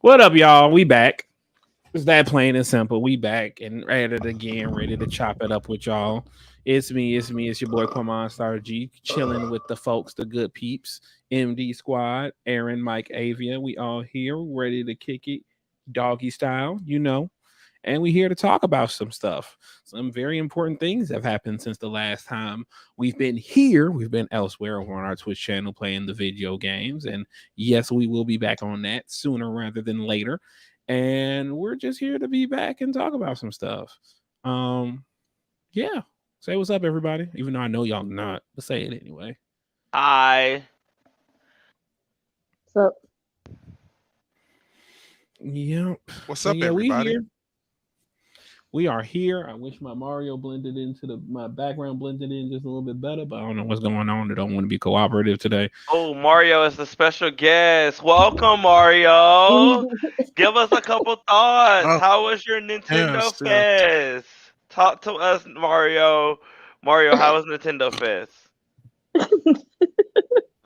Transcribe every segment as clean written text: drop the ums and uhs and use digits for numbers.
What up, y'all? We back. It's that plain and simple. We back and at it again, ready to chop it up with y'all. It's me. It's your boy Quamon Star G, chilling with the folks, the good peeps, MD Squad, Aaron, Mike, Avia. We all here, ready to kick it, doggy style, and we here to talk about some stuff. Some very important things have happened since the last time we've been here. We've been elsewhere on our Twitch channel playing the video games. And yes, we will be back on that sooner rather than later. And we're just here to be back and talk about some stuff. Yeah. Say what's up, everybody. Even though I know y'all not, but say it anyway. Hi. What's up? Yep. What's up, everybody? We are here. I wish my Mario blended into my background blended in just a little bit better, but I don't know what's going on. I don't want to be cooperative today. Oh, Mario is the special guest. Welcome, Mario. Give us a couple thoughts. How was your Nintendo Fest? Talk to us, Mario. Mario, how was Nintendo Fest?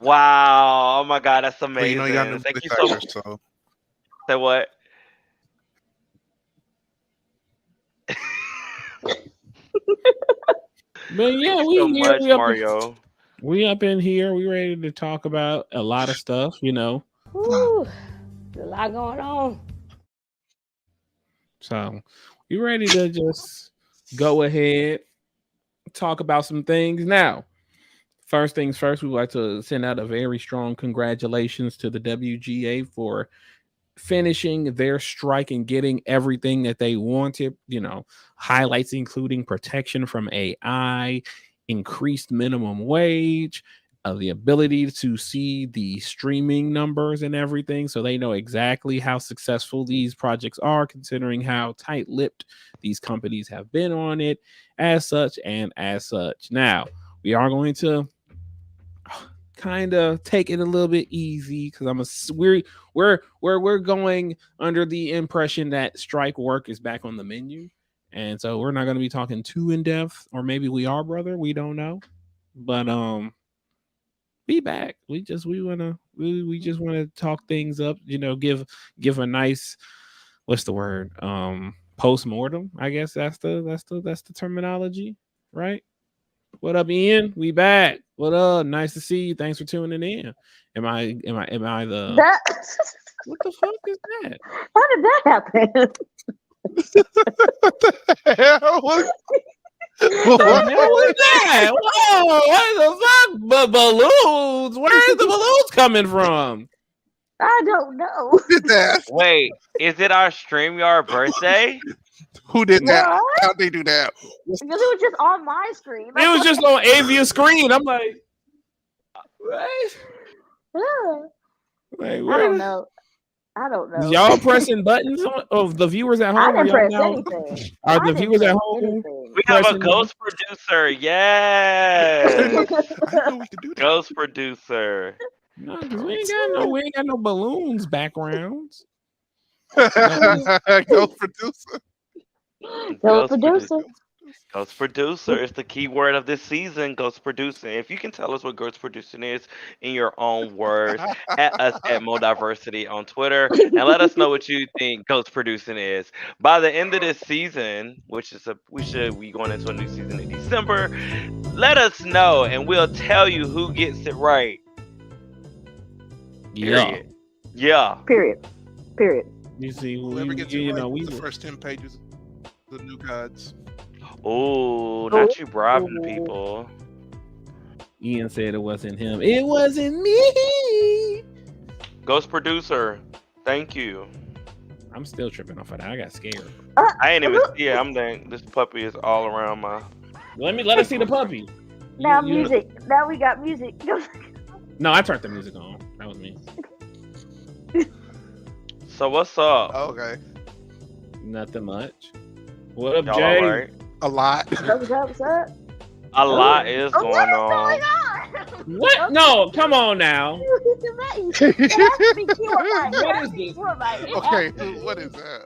Wow. Oh my God, that's amazing. Well, you got Thank you so much. So. Say what? But yeah, Mario. We up in here. We ready to talk about a lot of stuff, Ooh, a lot going on. So we ready to just go ahead, talk about some things. Now, first things first, we would like to send out a very strong congratulations to the WGA for finishing their strike and getting everything that they wanted. Highlights including protection from AI, increased minimum wage, the ability to see the streaming numbers and everything, so they know exactly how successful these projects are, considering how tight-lipped these companies have been on it, as such. Now, we are going to kind of take it a little bit easy because we're going under the impression that strike work is back on the menu, and so we're not going to be talking too in depth, or maybe we are, brother. We don't know, but be back. We just want to talk things up. Give a nice, what's the word? Post-mortem. I guess that's the terminology, right? What up, Ian? We back. What up? Nice to see you. Thanks for tuning in. Am I the what the fuck is that? How did that happen? What the hell? What was that? Whoa, what the fuck? But balloons? Where is the balloons coming from? I don't know. Who did that? Wait, is it our StreamYard birthday? Who did that? How'd they do that? Because it was just on my screen. It was just on Avia's screen. I'm like, what? Like, I don't know. Y'all pressing buttons of the viewers at home? I didn't press anything. Are the viewers at home? We have a ghost producer. Yes. I didn't know we could do that. Ghost producer. No, because we ain't got no balloons backgrounds. Ghost producer. Ghost producer is the key word of this season. Ghost producing. If you can tell us what ghost producing is in your own words, at us at MoDiversity on Twitter, and let us know what you think ghost producing is. By the end of this season, which is we should be going into a new season in December, let us know, and we'll tell you who gets it right. Yeah. Yeah. Period. You see, Whoever gets it right, the first 10 pages, the new gods. Oh, not you bribing the people. Ian said it wasn't him. It wasn't me. Ghost producer, thank you. I'm still tripping off of that. I got scared. I ain't even see it. I'm thinking this puppy is all around my. Let us see the puppy. Now music. Now we got music. No, I turned the music on. That was me. So what's up? Okay. Nothing much. What up, Y'all Jay? all right? A lot. What's up? A lot is going What is on. going on? What? No, come on now. It has to be Q-Mite. What is this? Okay, what is that?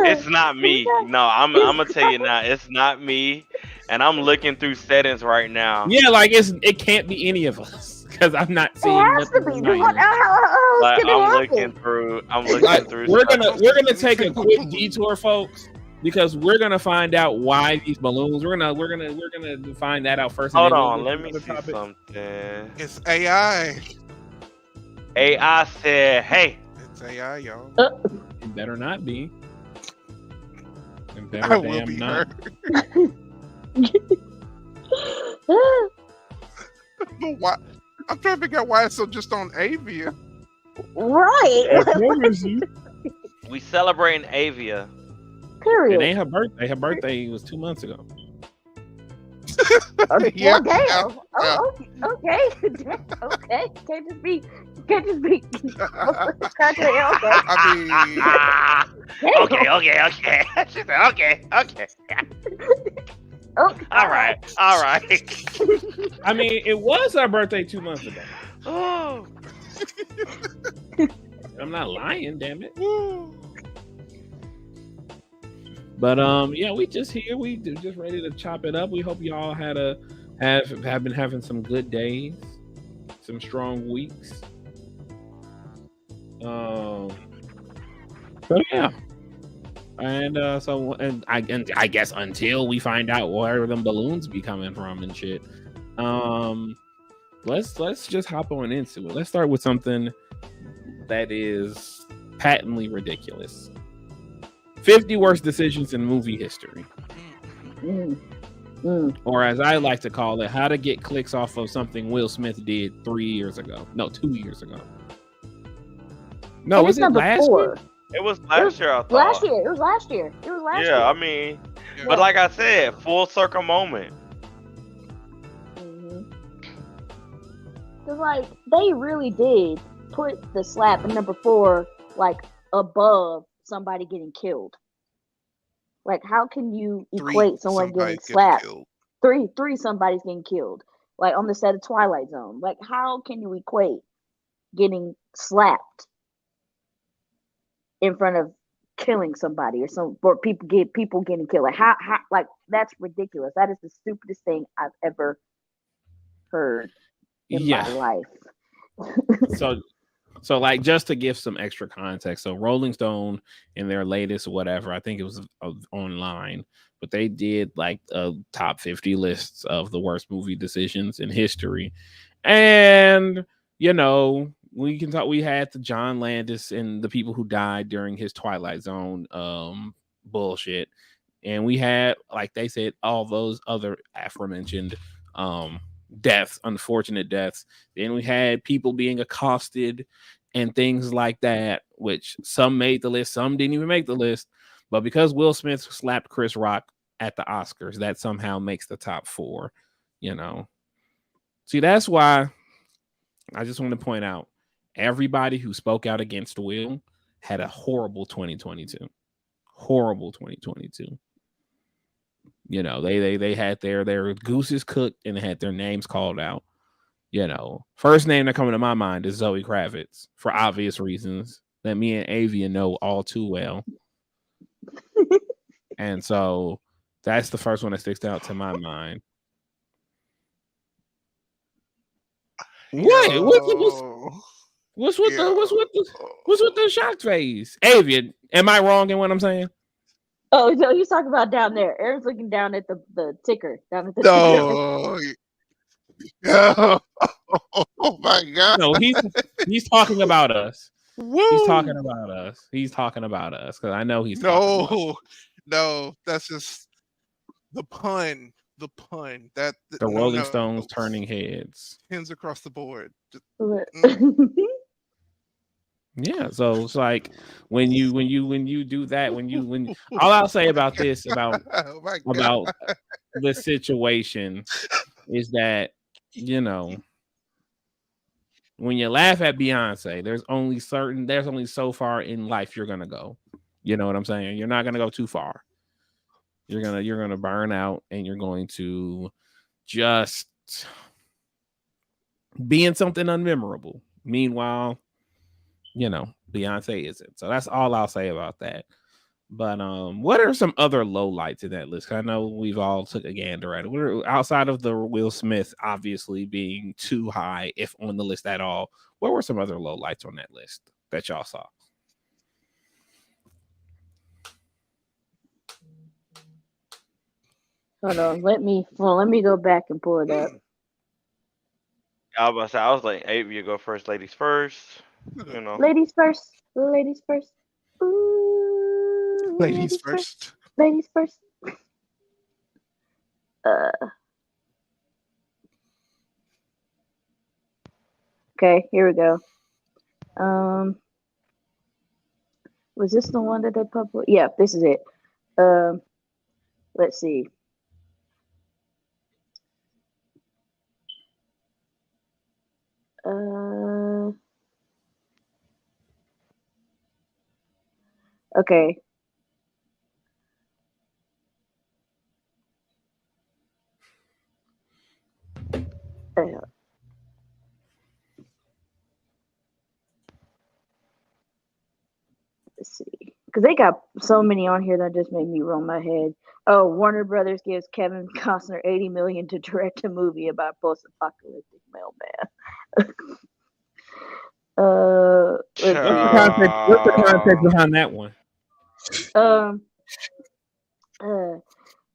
It's not me. No, I'm gonna tell you now. It's not me, and I'm looking through settings right now. Yeah, like it can't be any of us. because I'm not It seeing has to nothing be. What behind it. else Like can it I'm happen? looking through. I'm Like, looking through. we're stuff. gonna take a quick detour, folks, because we're gonna find out why these balloons. We're gonna find that out first, and Hold then we'll on. get Let to me the see topic. something. It's AI. AI said, "Hey, It's AI, y'all. It better not be. It I better will damn be not. hurt. But why? I'm trying to figure out why it's so just on Avia. Right. I promise you. we celebrating Avia." It Period. ain't her birthday. Her birthday was 2 months ago. Yeah, Well, damn. yeah. Oh, okay. Okay. Can't just be. Okay. I mean, Damn. Okay. She said, okay. Okay. All right. I mean, it was her birthday 2 months ago. Oh, I'm not lying, damn it. woo. But yeah, we just here. We just ready to chop it up. We hope y'all have been having some good days, some strong weeks. So yeah, and I guess until we find out where them balloons be coming from and shit. Let's just hop on into it. Let's start with something that is patently ridiculous. 50 worst decisions in movie history. Or as I like to call it, how to get clicks off of something Will Smith did 3 years ago. No, 2 years ago. No, And was it's it number last 4. year? it was last year. I thought. Last year. It was last year. Yeah, I mean, but like I said, full circle moment. Cause like they really did put the slap in number 4 like above somebody getting killed. Like, how can you equate someone getting somebody's slapped? killed. Three somebody's getting killed. Like on the set of Twilight Zone. Like, how can you equate getting slapped in front of killing somebody or people getting killed? Like how like that's ridiculous. That is the stupidest thing I've ever heard in my life. So like, just to give some extra context, so Rolling Stone in their latest whatever, I think it was online, but they did like a top 50 lists of the worst movie decisions in history. And you know, we can talk, we had the John Landis and the people who died during his Twilight Zone bullshit, and we had, like they said, all those other aforementioned deaths, unfortunate deaths. Then we had people being accosted and things like that, which some made the list, some didn't even make the list. But because Will Smith slapped Chris Rock at the Oscars, that somehow makes the top 4, you know. See, that's why I just want to point out, everybody who spoke out against Will had a horrible 2022. Horrible 2022. You know, they had their gooses cooked and they had their names called out. You know, first name that coming to my mind is Zoe Kravitz, for obvious reasons that me and Avia know all too well. And so that's the first one that sticks out to my mind. What? What's with the shocked face? Avia, am I wrong in what I'm saying? Oh, so he's talking about down there. Aaron's looking down at the ticker. Down at the ticker. Oh my God. No, he's talking about us. Woo! He's talking about us. He's talking about us because I know he's talking about us. No, that's just the pun. The pun. That the Rolling Stones turning heads. Pins across the board. Just, Yeah, so it's like when you do that, when all I'll say about this about the situation is that, you know, when you laugh at Beyonce, there's only so far in life you're gonna go. You know what I'm saying? You're not gonna go too far. You're gonna burn out, and you're going to just be in something unmemorable. Meanwhile, you know, Beyonce isn't. So that's all I'll say about that. But what are some other lowlights in that list? I know we've all took a gander at it. What are, outside of the Will Smith obviously being too high, if on the list at all, what were some other lowlights on that list that y'all saw? Hold on, let me go back and pull it up. I was like, hey, you go first, ladies first. You know. Ladies first. Ladies first. Ooh, Ladies first. Ladies first. Okay, here we go. Was this the one that they published? Yeah, this is it. Let's see. Okay. Let's see, because they got so many on here that just made me roll my head. Oh, Warner Brothers gives Kevin Costner $80 million to direct a movie about post-apocalyptic mailman. What's the context behind that one?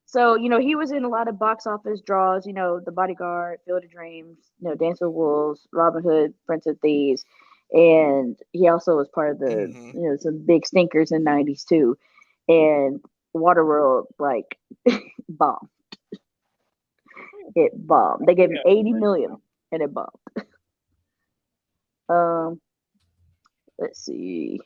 So, he was in a lot of box office draws, The Bodyguard, Field of Dreams, Dance with Wolves, Robin Hood, Prince of Thieves. And he also was part of the, some big stinkers in the 90s too. And Waterworld, bombed. It bombed. They gave him $80 million and it bombed. Let's see.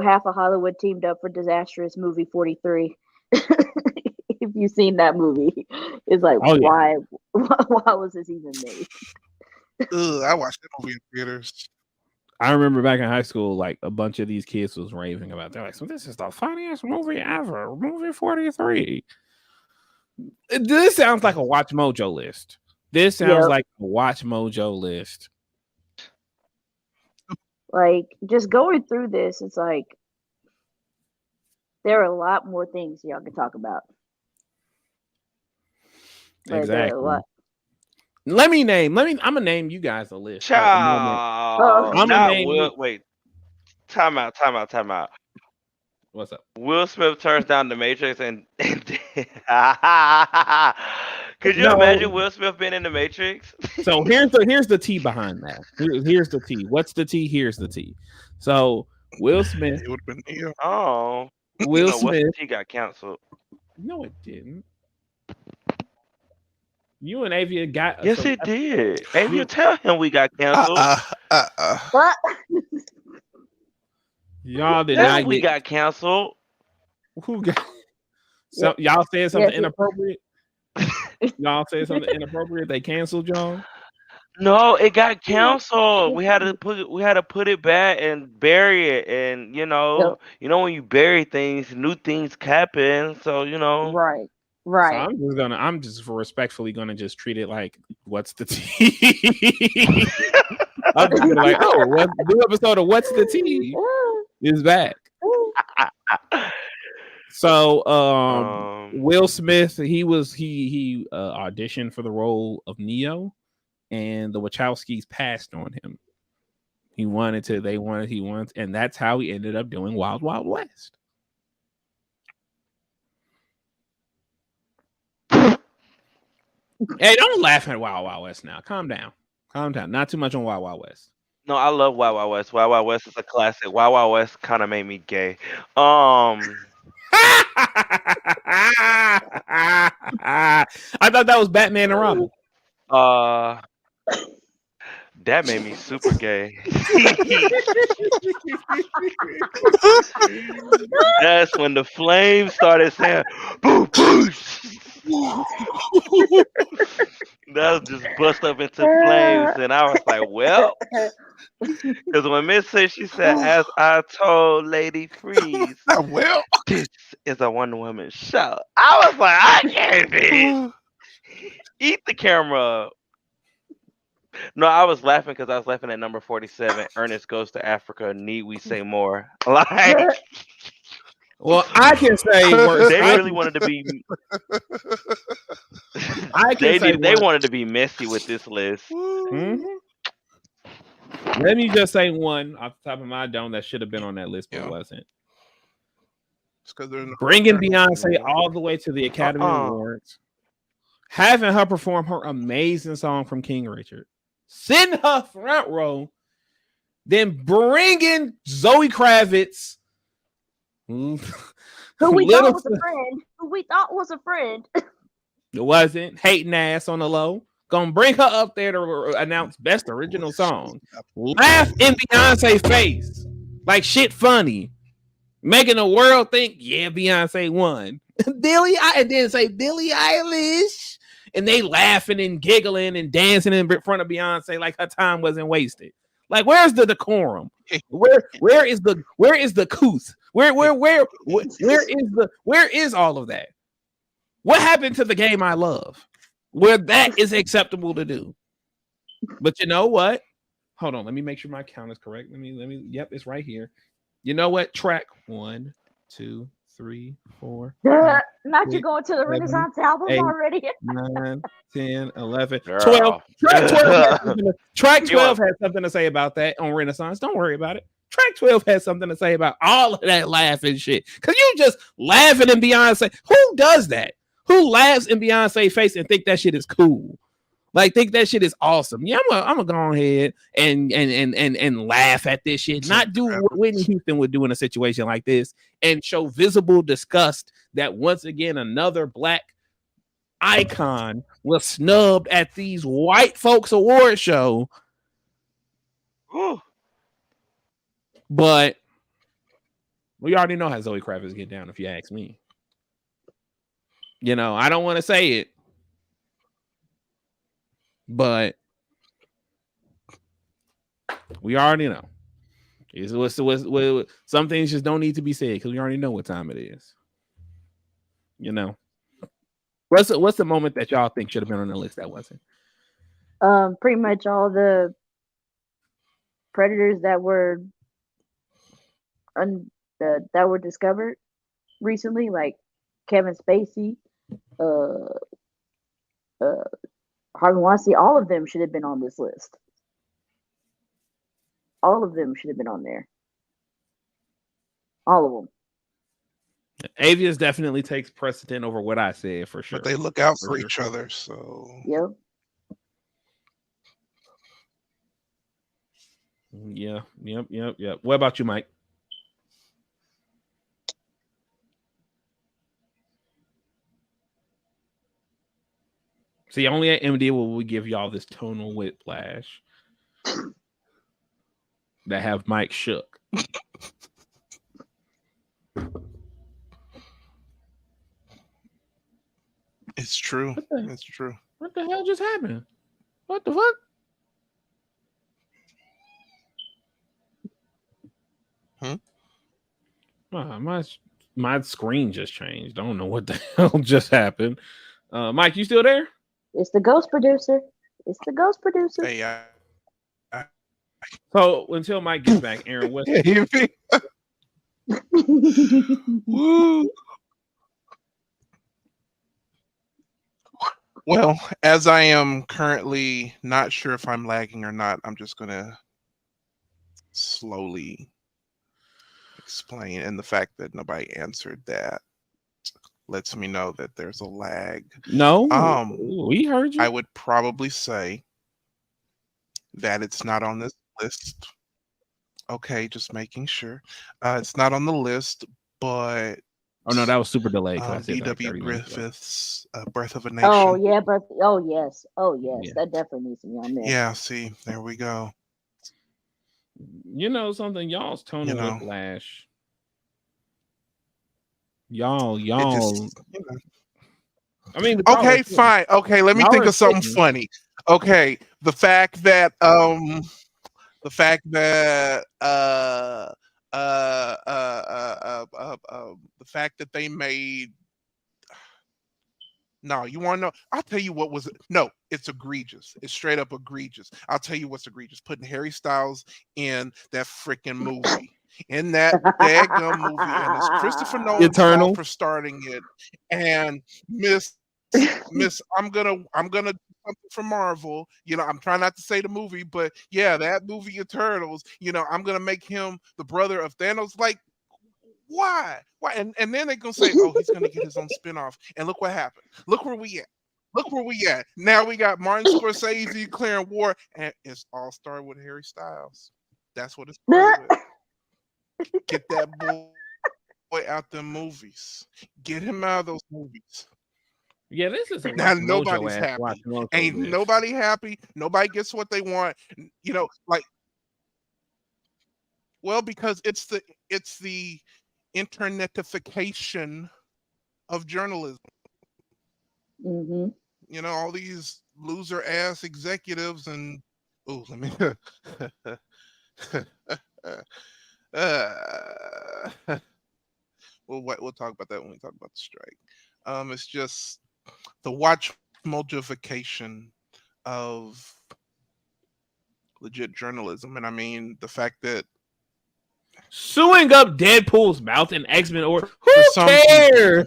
Half of Hollywood teamed up for disastrous movie 43. If you've seen that movie, it's like, why was this even made? I watched that movie in theaters. I remember back in high school, like a bunch of these kids was raving about. They're like, "So this is the funniest movie ever, movie 43." This sounds like a Watch Mojo list. This sounds like a Watch Mojo list. Like, just going through this, it's like there are a lot more things y'all can talk about. Exactly. I'm gonna name you guys a list. Child. Wait. Time out. What's up? Will Smith turns down the Matrix and could you imagine Will Smith being in the Matrix? So here's the T behind that. Here's the T. What's the T? Here's the T. So Will Smith. It would have been Neo. Oh. Will Smith. He got canceled. No, it didn't. You and Avia got. Yes, it did. Avia, tell him we got canceled. What? Y'all did not. We got canceled. Who got? So y'all said something inappropriate. Y'all said something inappropriate. They canceled y'all. No, it got canceled. We had to put it back and bury it, and when you bury things, new things happen. So right. So I'm just respectfully gonna just treat it like, what's the tea? I'm just gonna like, new episode of What's the Tea is back. So Will Smith, he auditioned for the role of Neo, and the Wachowskis passed on him. He wanted, and that's how he ended up doing Wild Wild West. Hey, don't laugh at Wild Wild West now. Calm down. Not too much on Wild Wild West. No, I love Wild Wild West. Wild Wild West is a classic. Wild Wild West kind of made me gay. I thought that was Batman and Robin. That made me super gay. That's when the flames started saying, "Boo, boo." That just bust up into flames, and I was like, well, because when Miss said, she said, as I told Lady Freeze, Well, this is a one woman show. I was like, I can't be. Eat the camera. No, I was laughing because I was laughing at number 47. Ernest goes to Africa. Need we say more? Like Well, I can say worse. they really wanted to be. I can say They one. wanted to be messy with this list. Mhm. Let me just say one off the top of my dome that should have been on that list, but wasn't. It's because they're in the Bringing order. Beyonce all the way to the Academy Awards, having her perform her amazing song from King Richard, sitting her front row, then bringing Zoe Kravitz, who we thought was a friend. Who we thought was a friend. It wasn't, hating ass on the low. Gonna bring her up there to announce best original song. Laugh in Beyonce face like shit funny, making the world think, yeah, Beyonce won. And then say Billie Eilish, and they laughing and giggling and dancing in front of Beyonce like her time wasn't wasted. Like, where's the decorum? Where is the couth? Where is all of that? What happened to the game I love? Where that is acceptable to do. But you know what? Hold on, let me make sure my count is correct. Let me. Yep, it's right here. You know what? Track 1, 2, 3, 4. Not 6, you going to the 7, Renaissance album 8, already? 9, 10, 11, Girl. 12. Track 12 has something to say about that on Renaissance. Don't worry about it. Track 12 has something to say about all of that laughing shit. Because you just laughing in Beyonce. Who does that? Who laughs in Beyonce's face and think that shit is cool? Like, think that shit is awesome. Yeah, I'm gonna go ahead and laugh at this shit. Not do what Whitney Houston would do in a situation like this and show visible disgust that once again another black icon was snubbed at these white folks award show. But we already know how Zoe Kravitz get down, if you ask me. You know, I don't want to say it, but we already know. Some things just don't need to be said because we already know what time it is. You know, what's the moment that y'all think should have been on the list that wasn't? Pretty much all the predators that were discovered recently, like Kevin Spacey, Harvey Weinstein. All of them should have been on this list. All of them should have been on there. All of them. Avius definitely takes precedent over what I said for sure. But they look out for each other, so Yep. Yeah. Yep. What about you, Mike? See, only at MD will we give y'all this tonal whiplash that have Mike shook. it's true. It's true. What the hell just happened? What the fuck? My screen just changed. I don't know what the hell just happened. Mike, you still there? It's the ghost producer. It's the ghost producer. Hey, So until Mike gets back, Aaron, what's Woo. Well, as I am currently not sure if I'm lagging or not, I'm just gonna slowly explain. And the fact that nobody answered that lets me know that there's a lag. No, we heard you. I would probably say that it's not on this list. Okay, just making sure. It's not on the list, but oh no, that was super delayed. D.W. Griffith's Birth of a Nation. Oh yeah, but yes, Yeah. that definitely needs to be on there. Yeah, see, there we go. You know something, y'all's tonal whiplash. Y'all. It just, I mean, Okay, fine. Okay, let me Y'all think are of something sitting. funny. Okay, the fact that the fact that the fact that they made. No, you want to know? I'll tell you what was. No, it's egregious. It's straight up egregious. I'll tell you what's egregious. Putting Harry Styles in that freaking movie. In that daggum movie, and it's Christopher Nolan's fault Eternal. for starting it. And Miss, I'm gonna do something for Marvel. I'm trying not to say the movie, but yeah, that movie Eternals. I'm gonna make him the brother of Thanos. Like, why? Why? And then they're gonna say, oh, he's gonna get his own spinoff. And look what happened. Look where we at. Look where we at. Now we got Martin Scorsese declaring war, and it's all started with Harry Styles. That's what it started with. Get that boy out the movies. Get him out of those movies. Yeah, this is a Now rough mojo nobody's ass happy. watching most of Ain't this. nobody happy. Nobody gets what they want. Like, well, because it's the internetification of journalism. Mm-hmm. All these loser ass executives and let me uh, we'll talk about that when we talk about the strike. It's just the watch mojification of legit journalism, and I mean the fact that Sewing up Deadpool's mouth in X-Men or for who some cares? people,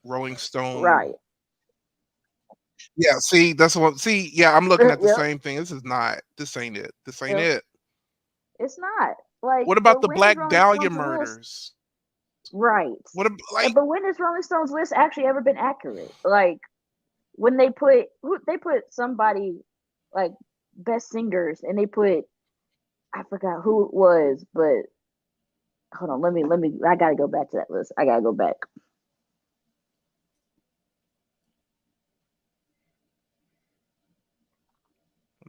Rolling Stone. Right. Yeah, see, that's what. See, yeah, I'm looking at the Yep. same thing. This ain't it. This ain't Yep. it. It's not. Like, What about but the when is Black Rolling Dahlia Stones list murders? right? What like? But when has Rolling Stones list actually ever been accurate? Like when they put somebody like best singers and they put I forgot who it was, but hold on, let me I gotta go back to that list. I gotta go back.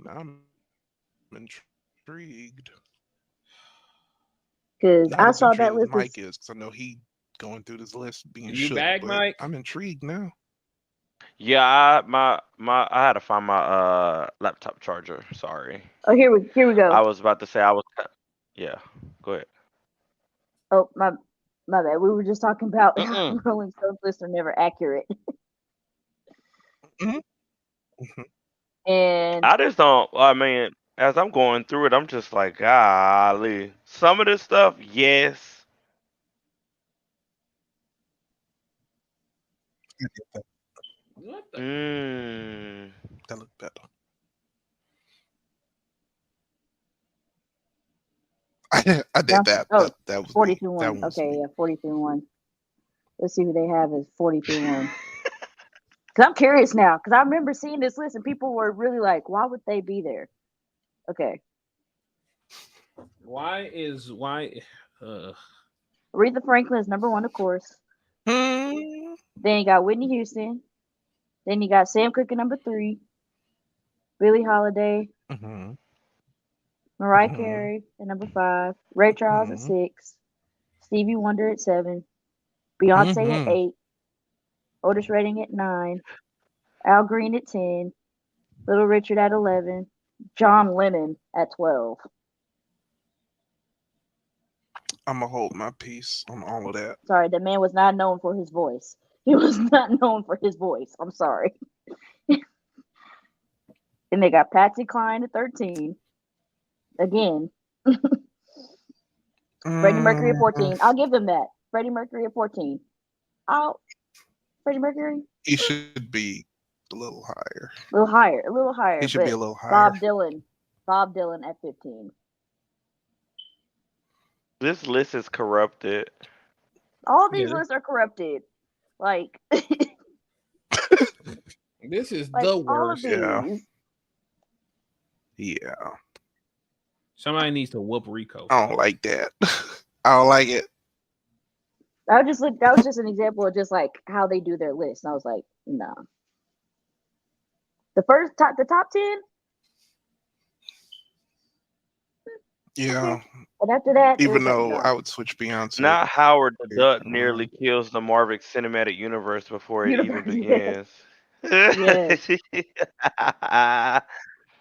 I'm intrigued. Because Not I as saw that intrigued as list Mike is is, because I know he going through this list being You shook, back, but Mike? I'm intrigued now. Yeah, I had to find my laptop charger. Sorry, oh here we go. I was about to say I was. Yeah, go ahead. Oh my bad. We were just talking about how Mm-mm. Rolling Stones lists are never accurate. Mhm. Mhm. And I just don't. I mean, as I'm going through it, I'm just like, golly. Some of this stuff, yes. I did that. What the? Mm. That looked better. I did Johnson that. oh That was forty me. through That one. one was Okay, me. yeah, 40 through 1. Let's see who they have as 40 through 1. Because I'm curious now. Because I remember seeing this list and people were really like, why would they be there? Okay. Why? Aretha Franklin is number 1, of course. Hmm. Then you got Whitney Houston. Then you got Sam Cooke at number 3. Billie Holiday. Mhm. Mariah Mhm. Carey at number 5. Ray Charles at Mhm. 6. Stevie Wonder at 7. Beyonce at Mhm. 8. Otis Redding at 9. Al Green at 10. Little Richard at 11. John Lennon at 12. I'm gonna hold my peace on all of that. Sorry, that man was not known for his voice. He was not known for his voice. I'm sorry. And they got Patsy Cline at 13. Again, Freddie Mercury at Mm, 14. I'll give them that. Freddie Mercury at 14. I'll Freddie Mercury he should be a little higher. a little He higher, should be but a little higher. Bob Dylan at 15. This list is corrupted. All these Yeah, lists are corrupted. Like this is like the all of worst. Yeah. these. Yeah. Somebody needs to whoop Rico I for don't this. like that. I don't like it. That was just an example of just like how they do their list. And I was like, no. The top 10, Okay. Yeah. But after that, it Even was like though I no. would switch Beyonce. Not Howard the Duck nearly Um, kills the Marvel Cinematic Universe before it even Universe, yes, begins. yes.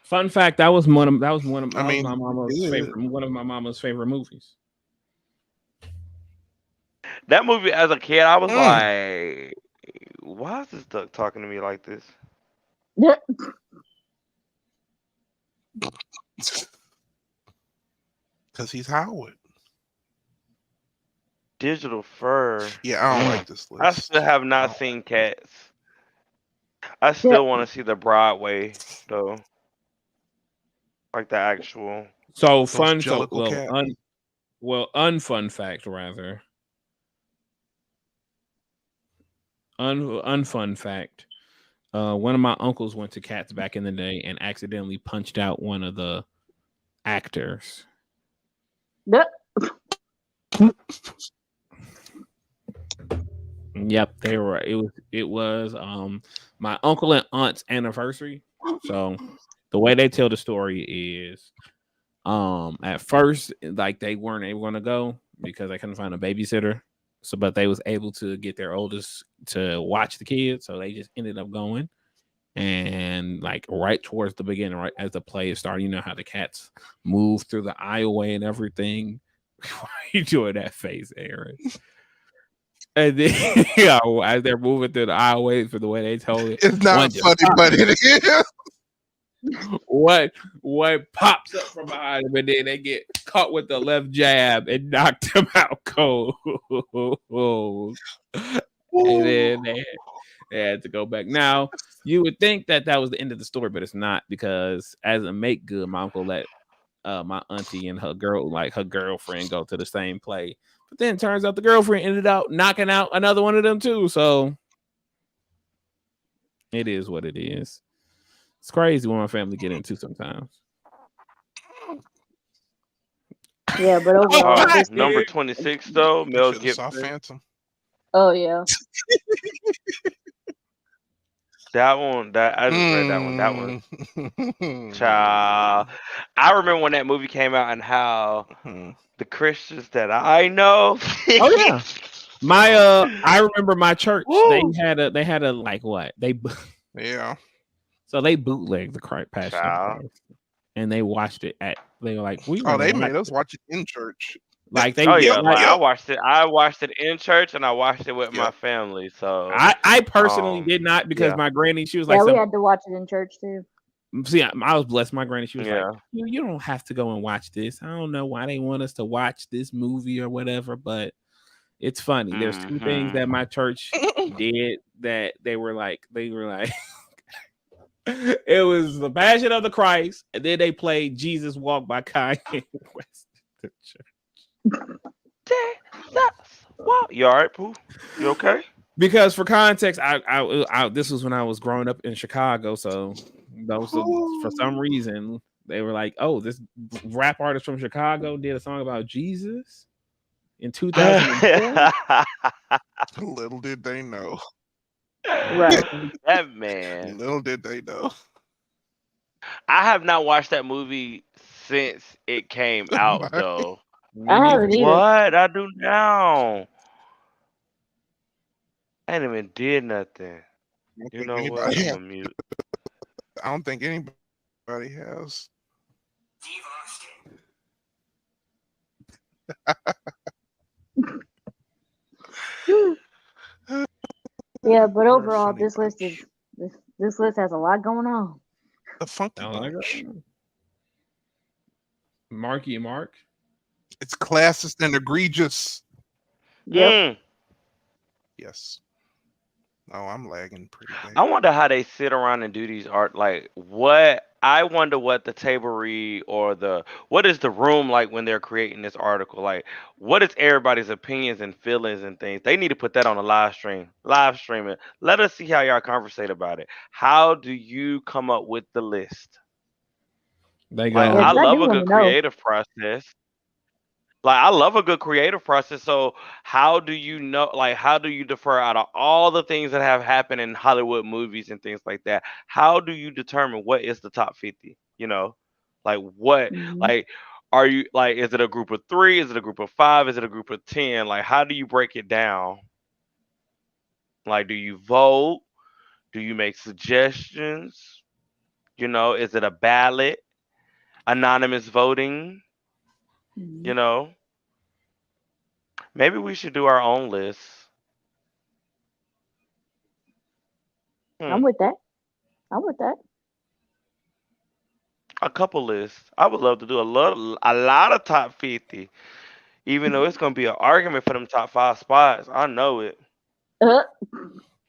Fun fact: that was one of I my mean, mama's good. favorite movies. That movie as a kid, I was Mm. like, why is this duck talking to me like this? Because he's Howard. Digital Fur. Yeah, I don't like this I still list. have I not don't seen like this. Cats. I still want to see the Broadway though, like the actual. So Those fun, so Jellicle cats. unfun fact rather. Unfun fact. One of my uncles went to Cats back in the day and accidentally punched out one of the actors. Yep. Yep, they were. It was my uncle and aunt's anniversary. So the way they tell the story is at first like they weren't able to go because they couldn't find a babysitter. So but they was able to get their oldest to watch the kids, so they just ended up going. And like right towards the beginning, right as the play is starting, you know how the cats move through the aisleway and everything. Why are you doing that face, Aaron? And then yeah, as they're moving through the aisleway for the way they told it, It's one not just funny, but it is. what pops up from behind them, and then they get caught with the left jab and knocked them out cold. And then they had to go back. Now you would think that that was the end of the story, but it's not because as a make good, my uncle let my auntie and her girlfriend go to the same play. But then it turns out the girlfriend ended up knocking out another one of them too. So it is what it is. It's crazy what my family get into sometimes. Yeah, but Oh, overall, Oh, God, this. number dude. 26 though, They Mel should have saw Gibson. Phantom. Oh yeah. That one, that I just read that one. That one, child. I remember when that movie came out and how the Christians that I know. Oh yeah. My Yeah. I remember my church. Woo, They had a like what Yeah. so they bootlegged the Passion of the child. Christ, and they watched it at. They were like, we Oh, want to they watch made us it. watch it in church. Like they Oh did. yeah, Yep. Like like I Yep. watched it. I watched it in church and I watched it with my Yep. family. So, I personally did not because yeah, my granny she was like Yeah, we some. had to watch it in church too. See, I was blessed. My granny she was like, yeah. you don't have to go and watch this. I don't know why they want us to watch this movie or whatever, but it's funny. There's two things Hmm. that my church did that they were like it was the Passion of the Christ, and then they played Jesus Walk by Kanye West. Wow. You all right, Pooh? You okay? Because for context, I this was when I was growing up in Chicago, so those for some reason they were like, "Oh, this rap artist from Chicago did a song about Jesus in 2004." Little did they know. Right. That man. Little did they know. I have not watched that movie since it came out My- though. Me I neither. haven't either. What I do now? I ain't even did nothing. I don't You think know what? anybody I'm has. a mute. I don't think anybody has. Yeah, but We're a overall, funny this list is bunch. this list has a lot going on. The funky Oh, I bunch. got Marky Mark. It's classist and egregious. Yep. Mm. Yes. Oh, I'm lagging pretty bad. I wonder how they sit around and do these art. Like, what? I wonder what the table read or what is the room like when they're creating this article? Like, what is everybody's opinions and feelings and things? They need to put that on a live stream. Live stream it. Let us see how y'all conversate about it. How do you come up with the list? They Like, Yeah, go. I because I love do a want good to know. creative process. Like I love a good creative process. So how do you know? Like how do you defer out of all the things that have happened in Hollywood movies and things like that? How do you determine what is the top 50? You know, like what? Hmm. Like Are you like? Is it a group of 3? Is it a group of 5? Is it a group of 10? Like, how do you break it down? Like, do you vote? Do you make suggestions? Is it a ballot? Anonymous voting? You Mhm. know, maybe we should do our own list. Hmm. I'm with that. I'm with that. A couple lists. I would love to do a lot of top 50, even though it's gonna be an argument for them top 5 spots. I know it. Uh,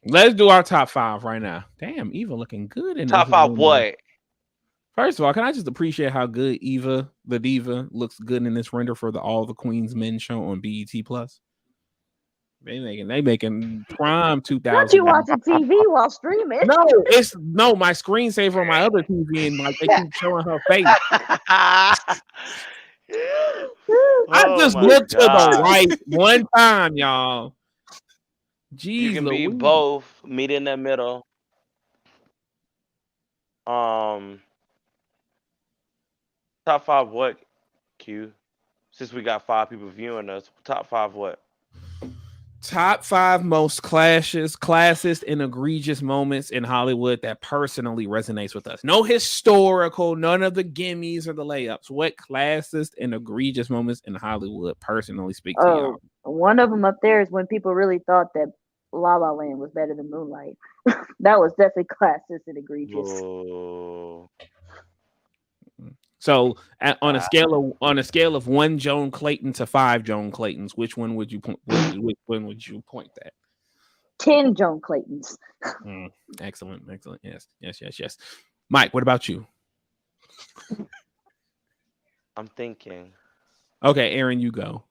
Let's do our top 5 right now. Damn, Eva looking good in this Top 5 render. what? First of all, can I just appreciate how good Eva, the diva, looks good in this render for the All the Queen's Men show on BET Plus? They making prime not you 2000. watching TV while streaming. No, my screensaver on my other TV, and like they keep showing her face. I Oh just my looked to the god. right one time, y'all. You Jeez can be Louise. both. Meet in the middle. Um, top 5 what? Q. Since we got 5 people viewing us, top 5 what? Top 5 most classist, and egregious moments in Hollywood that personally resonates with us. No historical, none of the gimmies or the layups. What classist and egregious moments in Hollywood personally speak to y'all? Oh, one of them up there is when people really thought that La La Land was better than Moonlight. That was definitely classist and egregious. Oh, So on a ah, scale of 1 Joan Clayton to 5 Joan Claytons, which one would you point? Which one would you point that? 10 Joan Claytons. Excellent. Yes. Mike, what about you? I'm thinking. Okay, Aaron, you go.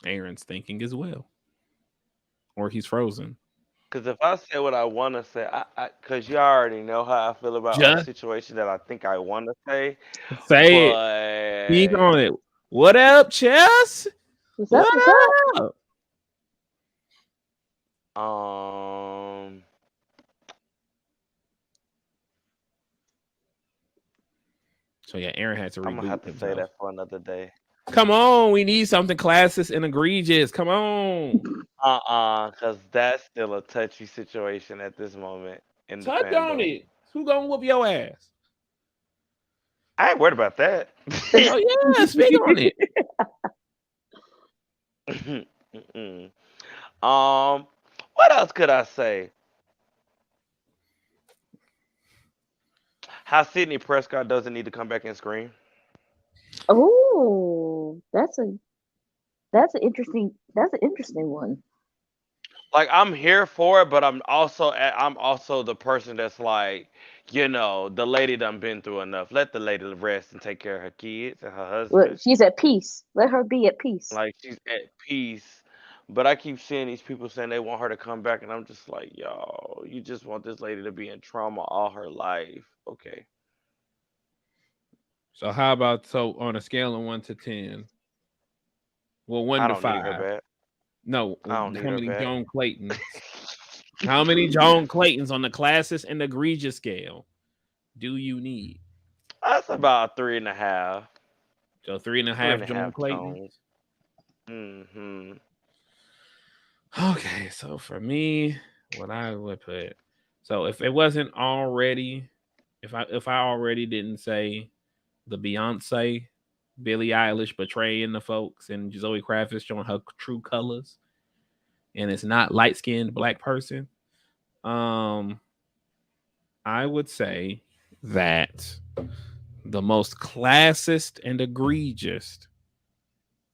Aaron's thinking as well, or he's frozen. Because if I say what I want to say, because you already know how I feel about a Just situation that I think I want to say, say it. Speak but on it. What up, Chess? What's up? What What's up? up? um, So yeah, Aaron had to I'm gonna have reboot to say himself. that for another day. Come on, we need something classist and egregious. Come on. Because that's still a touchy situation at this moment in the Touch on fandom. it. Who gonna whoop your ass? I ain't worried about that. Oh yeah, speak on it. Mm-mm. What else could I say? How Sidney Prescott doesn't need to come back and scream. Oh, that's an interesting one. Like I'm here for it, but I'm also the person that's like, the lady done been through enough. Let the lady rest and take care of her kids and her Look, husband. she's at peace. Let her be at peace. Like she's at peace. But I keep seeing these people saying they want her to come back, and I'm just like, yo, you just want this lady to be in trauma all her life. Okay. So how about on a scale of 1 to 10? Well, I 1 to don't need her 5. back. No, I don't need how her many back. Joan Claytons? How many Joan Claytons on the classist and egregious scale do you need? That's about a 3.5. So 3.5 Joan 3.5 Claytons. tones. Mm-hmm. Okay, so for me, what I would put, so if it wasn't already, if I already didn't say the Beyonce, Billie Eilish betraying the folks, and Zoe Kravitz showing her true colors, and it's not light skinned black person, I would say that the most classist and egregious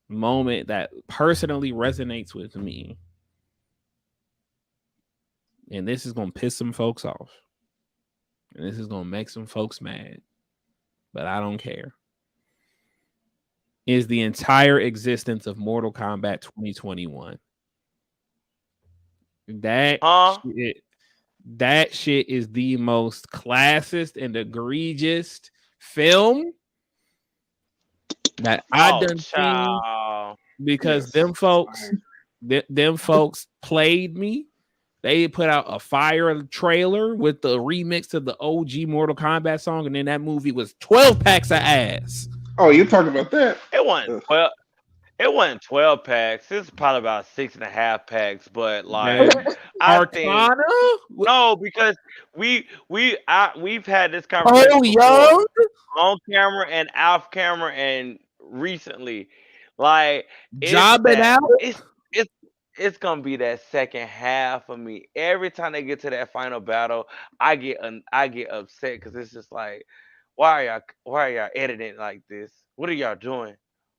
moment that personally resonates with me, and this is gonna piss some folks off, and this is gonna make some folks mad, but I don't care, is the entire existence of Mortal Kombat 2021. That Huh? shit, that shit is the most classist and egregious film that I Oh, done seen, child. because Yes. them folks played me. They put out a fire trailer with the remix to the OG Mortal Kombat song, and then that movie was 12 packs of ass. Oh, you're talking about that? It wasn't 12. It wasn't 12 packs. It's probably about 6.5 packs. But like, I think Arcana? no, because we've had this conversation Oh, before yo. on camera and off camera and recently. Like it's Job it that out. it's gonna be that second half of me. Every time they get to that final battle, I get upset because it's just like, why are y'all editing like this? What are y'all doing?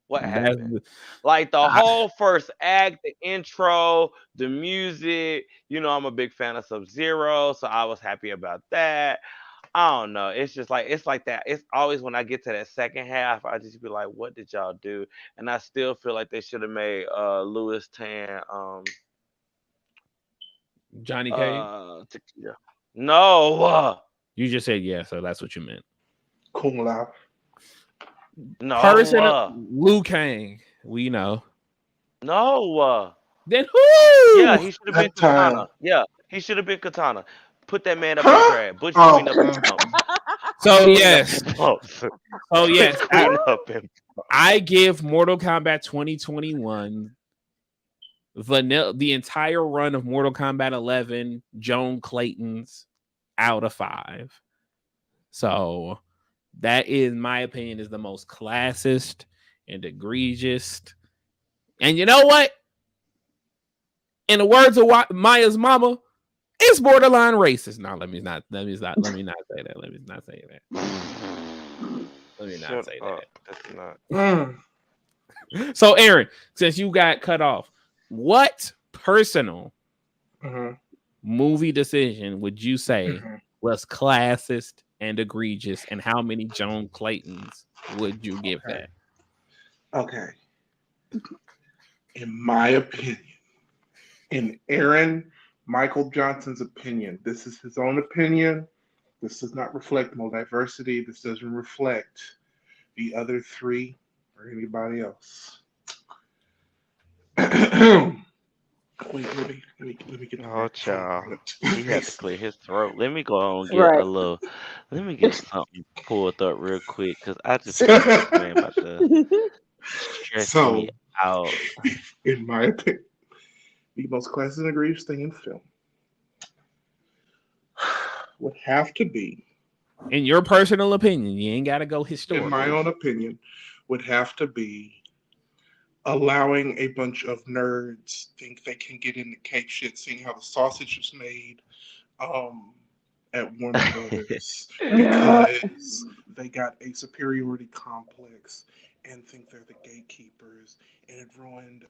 What That's happened? Like the I, whole first act, the intro, the music. You know, I'm a big fan of Sub Zero, so I was happy about that. I don't know. It's like that. It's always when I get to that second half, I just be like, "What did y'all do?" And I still feel like they should have made Louis Tan Johnny Cage. tequila. No, You just said yeah, so that's what you meant. Kung Lao. no, Person, Liu Kang. We know. no. Then who? Yeah, he should have been That time. Katana. Yeah, he should have been Katana. Put that man up in Huh? drag. Butch Oh, Queen up in bumps. So Queen yes. up in bumps. Oh yes. Butch Queen up in. I give Mortal Kombat 2021 the entire run of Mortal Kombat 11 Joan Clayton's out of 5. So that in my opinion is the most classist and egregious. And you know what? In the words of Maya's mama, it's borderline racist. No, let me not say that. Let me not say that. Let me not Shut say up. that. That's not. So, Aaron, since you got cut off, what personal movie decision would you say was classist and egregious, and how many Joan Claytons would you give that? Okay. In my opinion, in Aaron Michael Johnson's opinion, this is his own opinion. This does not reflect multiversity. This doesn't reflect the other three or anybody else. Wait, let me get the Oh, child. microphone. He had to clear his throat. Let me go on and get Right. a little. Let me get something pulled up real quick because I just feel like this man about to stress So, me out. in my opinion, the most classic and egregious thing in film would have to be, In your personal opinion, you ain't got to go historical. in my own opinion, would have to be allowing a bunch of nerds think they can get into cake shit, seeing how the sausage was made at Warner Brothers because they got a superiority complex and think they're the gatekeepers, and it ruined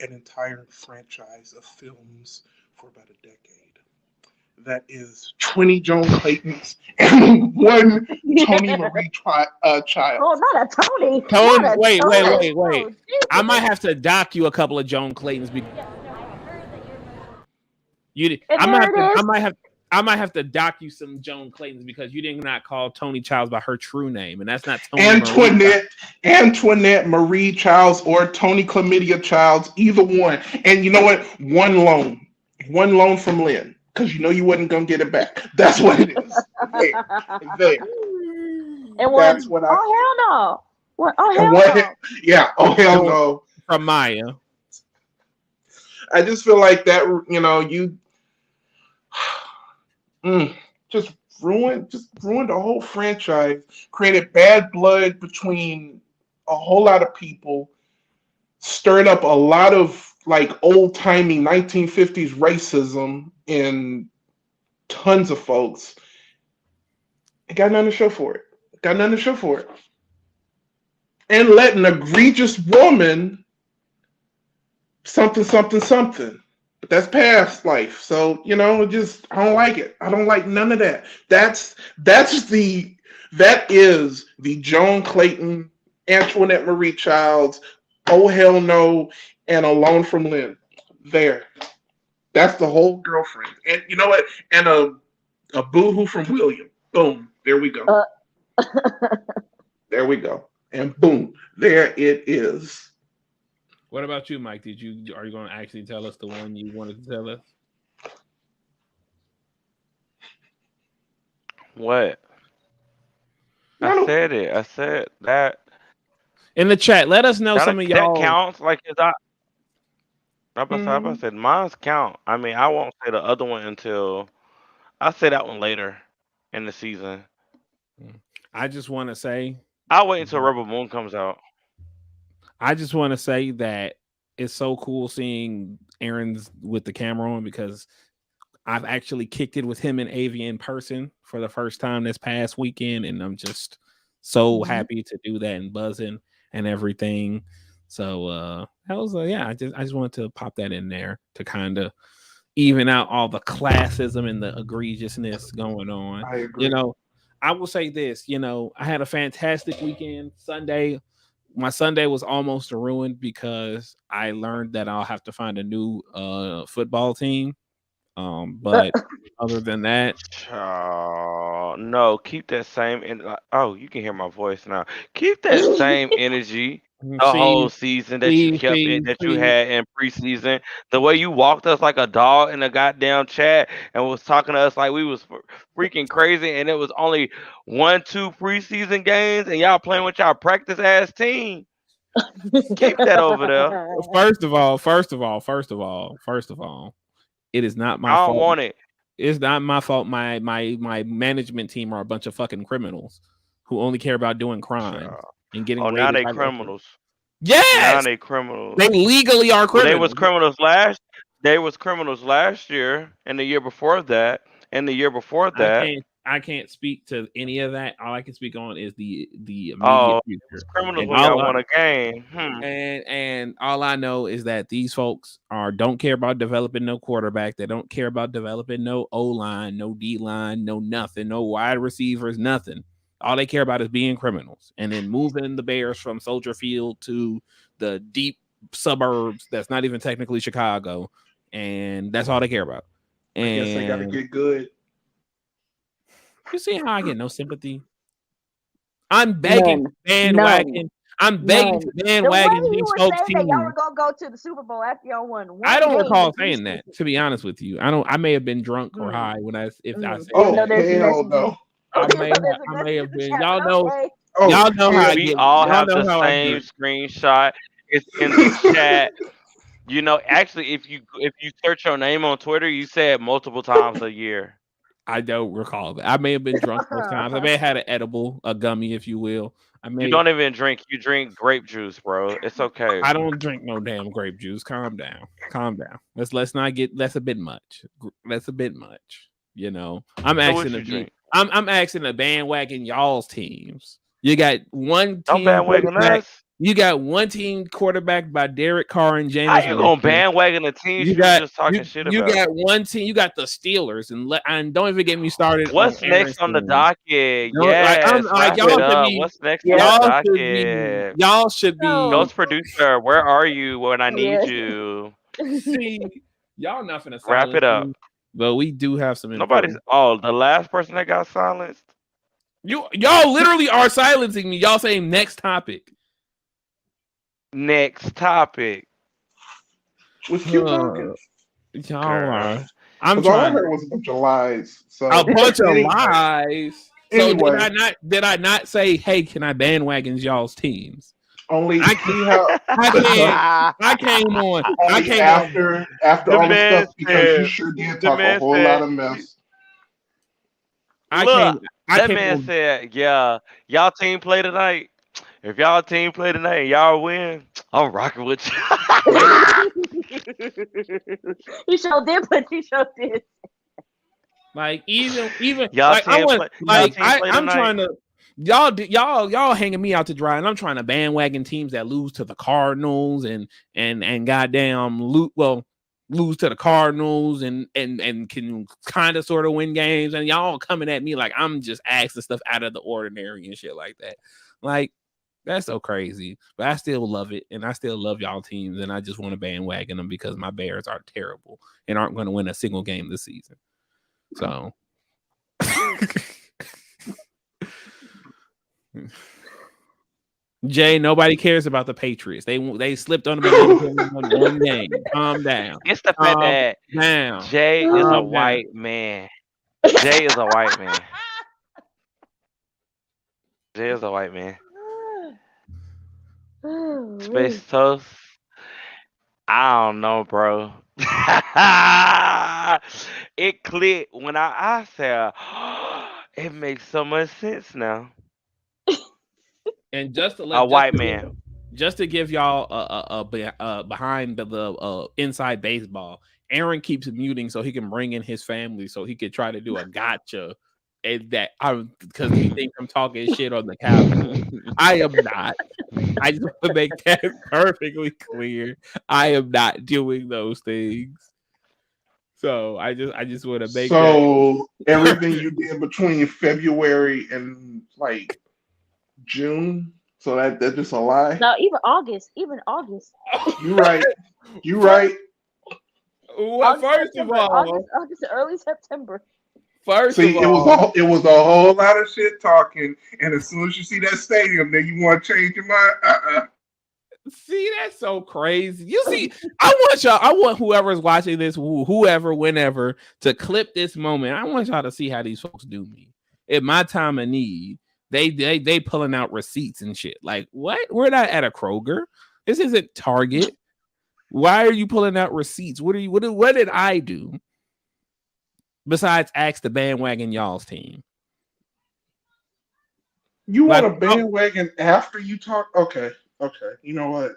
an entire franchise of films for about a decade. That is 20 Joan Claytons and one Tony Marie child. Oh, not a Tony. Tony, Not a wait. Tony. Oh, I might have to dock you a couple of Joan Claytons. I might have to dock you some Joan Claytons because you did not call Tony Childs by her true name, and that's not Tony Antoinette Marie Childs or Tony Chlamydia Childs, either one. And you know what? One loan from Lynn, because you know you wasn't gonna get it back. That's what it is. There. And one, That's what I. oh hell no! What? Oh And hell what? no! Yeah. Oh hell no. from Maya. I just feel like that. You just ruined the whole franchise. Created bad blood between a whole lot of people. Stirred up a lot of like old timey 1950s racism in tons of folks. And got nothing to show for it. And let an egregious woman something. But that's past life. So, I don't like it. I don't like none of that. That is the Joan Clayton, Antoinette Marie Childs, oh hell no, and a loan from Lynn. There. That's the whole girlfriend. And you know what? And a boohoo from William. Boom. There we go. There we go. And boom. There it is. What about you, Mike? Are you going to actually tell us the one you wanted to tell us? What? I None of said it. I said that. In the chat, let us know some of That y'all. counts. Like, is I about to mm, say mine's count. I mean, I won't say the other one until I'll say that one later in the season. I just want to say, I'll wait until Rebel Moon comes out. that it's so cool seeing Aaron's with the camera on because I've actually kicked it with him and Avi in person for the first time this past weekend, and I'm just so Mhm. happy to do that and buzzing and everything. So that was yeah, I just wanted to pop that in there to kind of even out all the classism and the egregiousness going on. I You agree. know, I will say this, I had a fantastic weekend. My Sunday was almost ruined because I learned that I'll have to find a new football team. But other than that, No, keep that same. Oh, you can hear my voice now. Keep that same energy the whole see, season that you kept it, that you see, had in preseason. The way you walked us like a dog in a goddamn chat and was talking to us like we was freaking crazy, and it was only 1, 2 preseason games, and y'all playing with y'all practice ass team. Keep that over there. first of all, it is not my I don't fault. want it. It's not my fault. My management team are a bunch of fucking criminals who only care about doing crimes Child. and getting Oh, now rated they by referees. criminals. Now Yes, they criminals. they legally are Well, they was criminals. criminals last. They was criminals last year, and the year before that, and the year before that. I can't speak to any of that. All I can speak on is the immediate Oh, it was future. criminals And when y'all won a game. all I know is that these folks don't care about developing no quarterback. They don't care about developing no O line, no D line, no nothing, no wide receivers, nothing. All they care about is being criminals and then moving the Bears from Soldier Field to the deep suburbs that's not even technically Chicago, and that's all they care about. I guess they got to And get good. you see how I get no sympathy? I'm begging None. to None. bandwagon. I'm begging to None. The way bandwagon he these was folks' saying that y'all team. were gonna go to the Super Bowl after y'all won I one don't game in recall saying that, preseason. to be honest with you. I don't. I may have been drunk or Mm, high when if I said Even Oh though that. there's a hell message, no. even though there's a I may message in have the been. chat, but okay. Oh Y'all know how I hell. We get. all Y'all have know the how I same get. screenshot. It's in the chat. Actually, if you search your name on Twitter, you say it multiple times a year. I don't recall that. I may have been drunk those times. I may have had an edible, a gummy, if you will. I You may. don't even drink. You drink grape juice, bro. It's okay. I don't drink no damn grape juice. Calm down. Calm down. Let's not get. That's a bit much. That's a bit much. I'm So asking what to you be. drink? I'm asking to bandwagon y'all's teams. You got one Don't team bandwagon quarterback. us. You got one team quarterback by Derek Carr and How Jameis you gonna Winston. bandwagon the teams You you was got just talking shit you about? got one team. You got the Steelers, and don't even get me started on What's next Aaron's on the team. docket? I'm Yes, like wrap it y'all should up. be What's next on Yeah. the y'all should be docket? y'all should be So Ghost producer, where are you when I need yeah. you? see y'all not gonna Wrap silence it up. me, but we do have some Nobody's. important. Oh, the last person that got silenced. Y'all literally are silencing me. Y'all saying next topic. Next topic, Was Q talking? Y'all girl. are. I'm Because all I trying heard was a bunch of lies. a So bunch of anyway, lies. So anyway, did I not say, hey, can I bandwagon y'all's teams? only I see how I can't. I came on. I only came on. after The all the man stuff because you said. sure did The talk a man whole lot said. of mess. I Look, came. I that came man on. said, "Yeah, y'all team play tonight. If y'all team play tonight and y'all win, I'm rocking with He showed did, but he showed did. Like even y'all like I team want play. Y'all like team play I'm tonight. trying to y'all hanging me out to dry, and I'm trying to bandwagon teams that lose to the Cardinals and goddamn lose to the Cardinals and can kind of sort of win games, and y'all coming at me like I'm just asking stuff out of the ordinary and shit like that. Like that's so crazy, but I still love it, and I still love y'all teams, and I just want to bandwagon them because my Bears are terrible and aren't going to win a single game this season. So, Jay, nobody cares about the Patriots. They slipped on the banana peel and won one game. Calm down. It's the fact Calm that down. Jay is a Calm down. white man. Jay is a white man. There's a white man. Ooh-wee. Space Toast. I don't know, bro. It clicked when I said, it makes so much sense now. And just to A let white man. just to give y'all behind the inside baseball, Aaron keeps muting so he can bring in his family so he could try to do a gotcha. And that because he thinks I'm talking shit on the Cowboys. I am not. I just want to make that perfectly clear. I am not doing those things. So I just want to make that So everything you did between February and like June, so that's just a lie. No, even August. You right. You First, right. well, first of all, August, to early September. first of See, all, it was a whole lot of shit talking, and as soon as you see that stadium, then you want to change your mind. see, that's so crazy. You see, I want whoever's watching this, whoever, whenever, to clip this moment. I want y'all to see how these folks do me. At my time of need, they pulling out receipts and shit. Like, what? We're not at a Kroger. This isn't Target. Why are you pulling out receipts? What did I do besides ask the bandwagon y'all's team? You Like, want a bandwagon after you talk? Okay. You know what?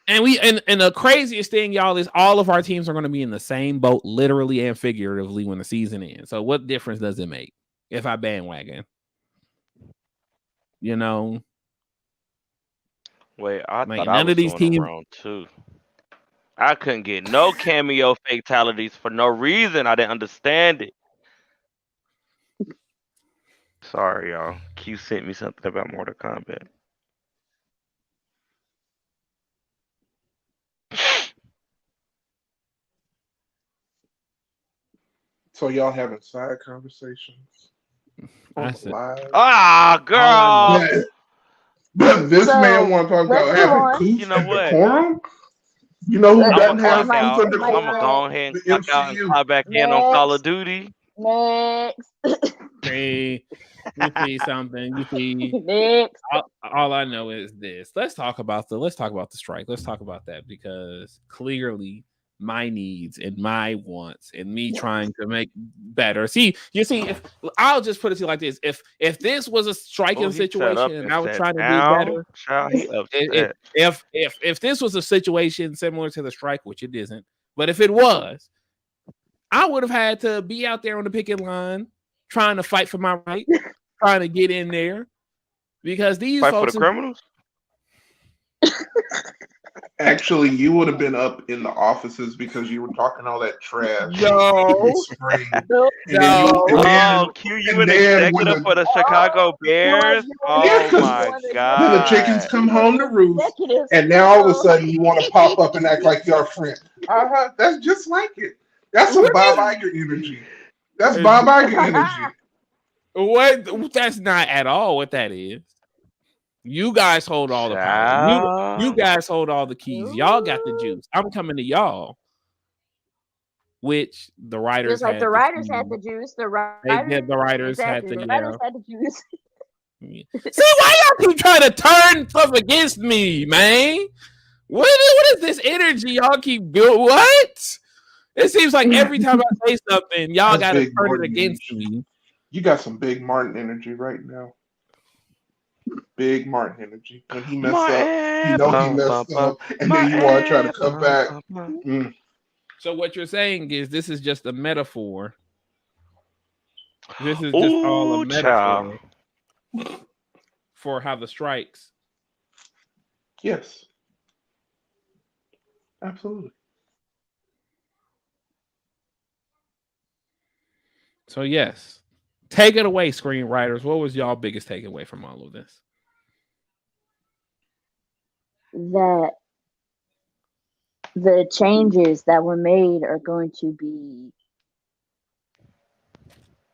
and the craziest thing, y'all, is all of our teams are going to be in the same boat, literally and figuratively, when the season ends. So what difference does it make if I bandwagon? You know, Wait, I like thought I none was of these doing them teams. wrong too. I couldn't get no cameo fatalities for no reason. I didn't understand it. Sorry, y'all. Q sent me something about Mortal Kombat. So y'all having side conversations I on the said, live? Ah, all I know. girl. But this man So want to talk let's about move having on. You coots know and what? decorum. You know who I'm gonna doesn't It have clock might coots out. and it might I'm gonna decorum? go sound ahead and The clock out and MCU. clock back in on Call of next, Duty. next, See, you see something. You see, next. all I know is this. Let's talk about the strike. Let's talk about that because clearly my needs and my wants and me trying to make better. See, you see, if I'll just put it to you like this: if this was a Oh, striking he sat up situation and and I was sat trying to do down. better, Child, he upset. if this was a situation similar to the strike, which it isn't, but if it was, I would have had to be out there on the picket line trying to fight for my right, trying to get in there because these Fight for the folks. criminals? Actually, you would have been up in the offices because you were talking all that trash in the No, spring, No, no. Oh, Q, you and an then when executive the for the Chicago Bears? yeah, Oh because my then the chickens God. come home to roost, executives. and now all of a So sudden you want to pop up and act like you're a friend. That's just like it. That's some Bob Iger energy. That's Bob Iger energy. What? That's not at all what that is. You guys hold all the power. You Child. guys hold all the keys. Y'all got the juice. I'm coming to y'all. Which the writers just like had the the writers had key. the juice, The writers had exactly. the The writers had the juice. See why y'all keep trying to turn stuff against me, man? What is this energy y'all keep building? What? It seems like every time I say something, y'all That's got to big turn it Martin against energy. me. You got some big Martin energy right now. Big Martin energy. When he messed up, you know he messed up, and then you want to try to come back. Mm. So what you're saying is this is just a metaphor. This is just all a Ooh, child. metaphor for how the strikes. Yes, absolutely. So yes, take it away, screenwriters. What was y'all biggest takeaway from all of this? That the changes that were made are going to be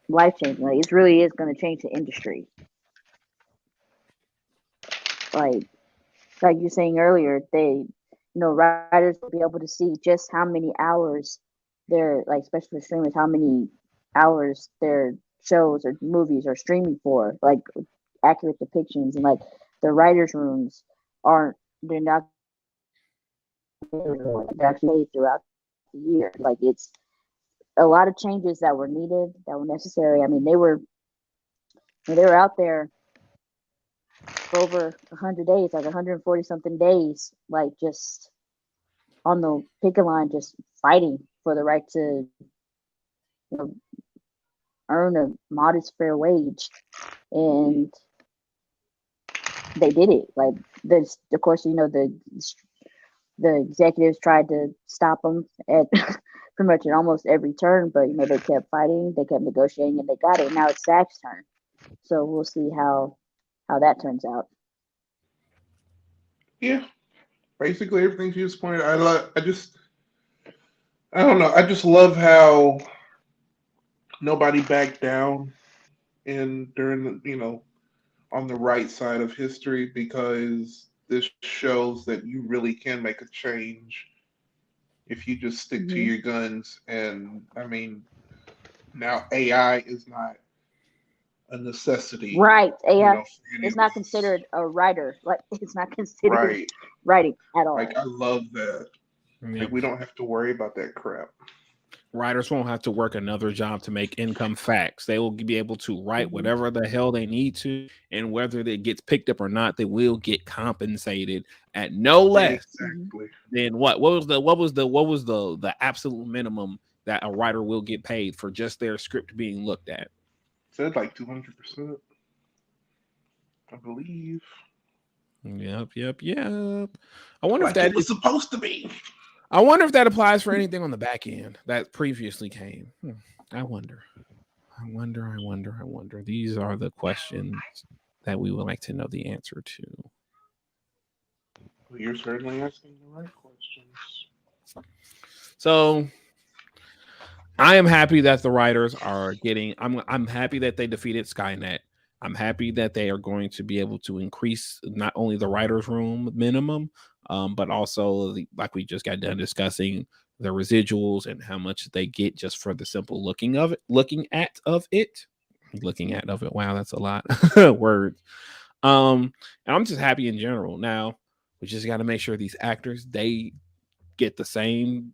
life changing. Like it really is going to change the industry. Like you're saying earlier, writers will be able to see just how many hours like especially for streamers, how many hours their shows or movies are streaming for. Like accurate depictions, and like the writers' rooms aren't they're not they're actually throughout the year. Like it's a lot of changes that were needed, that were necessary. I mean, they were out there for over 100 days, like 140 something days, like just on the picket line, just fighting for the right to you know, earn a modest fair wage, and they did it. Like this, of course, the executives tried to stop them at pretty much at almost every turn, but they kept fighting, they kept negotiating, and they got it. Now it's SAG's turn, so we'll see how that turns out. Yeah, basically everything she just pointed. I don't know. I just love how nobody backed down in during the on the right side of history, because this shows that you really can make a change if you just stick to Hmm. your guns. And I mean, now AI is not a necessity, Right, AI for any is of not this. considered a writer. Like it's not considered Right. writing at Like all. I love that. Yeah. Like we don't have to worry about that crap. Writers won't have to work another job to make income facts. They will be able to write Hmm. whatever the hell they need to, and whether it gets picked up or not, they will get compensated at no less Hmm. Exactly. than what was the absolute minimum that a writer will get paid for just their script being looked at. Said like 200%, I believe. Yep. I wonder if Like it that was supposed to be. I wonder if that applies for anything on the back end that previously came. I wonder. I wonder. These are the questions that we would like to know the answer to. Well, you're certainly asking the right questions. So I am happy that the writers are getting. I'm happy that they defeated Skynet. I'm happy that they are going to be able to increase not only the writers' room minimum, but also like we just got done discussing the residuals and how much they get just for the simple looking at of it. Wow, that's a lot words. And I'm just happy in general. Now we just got to make sure these actors they get the same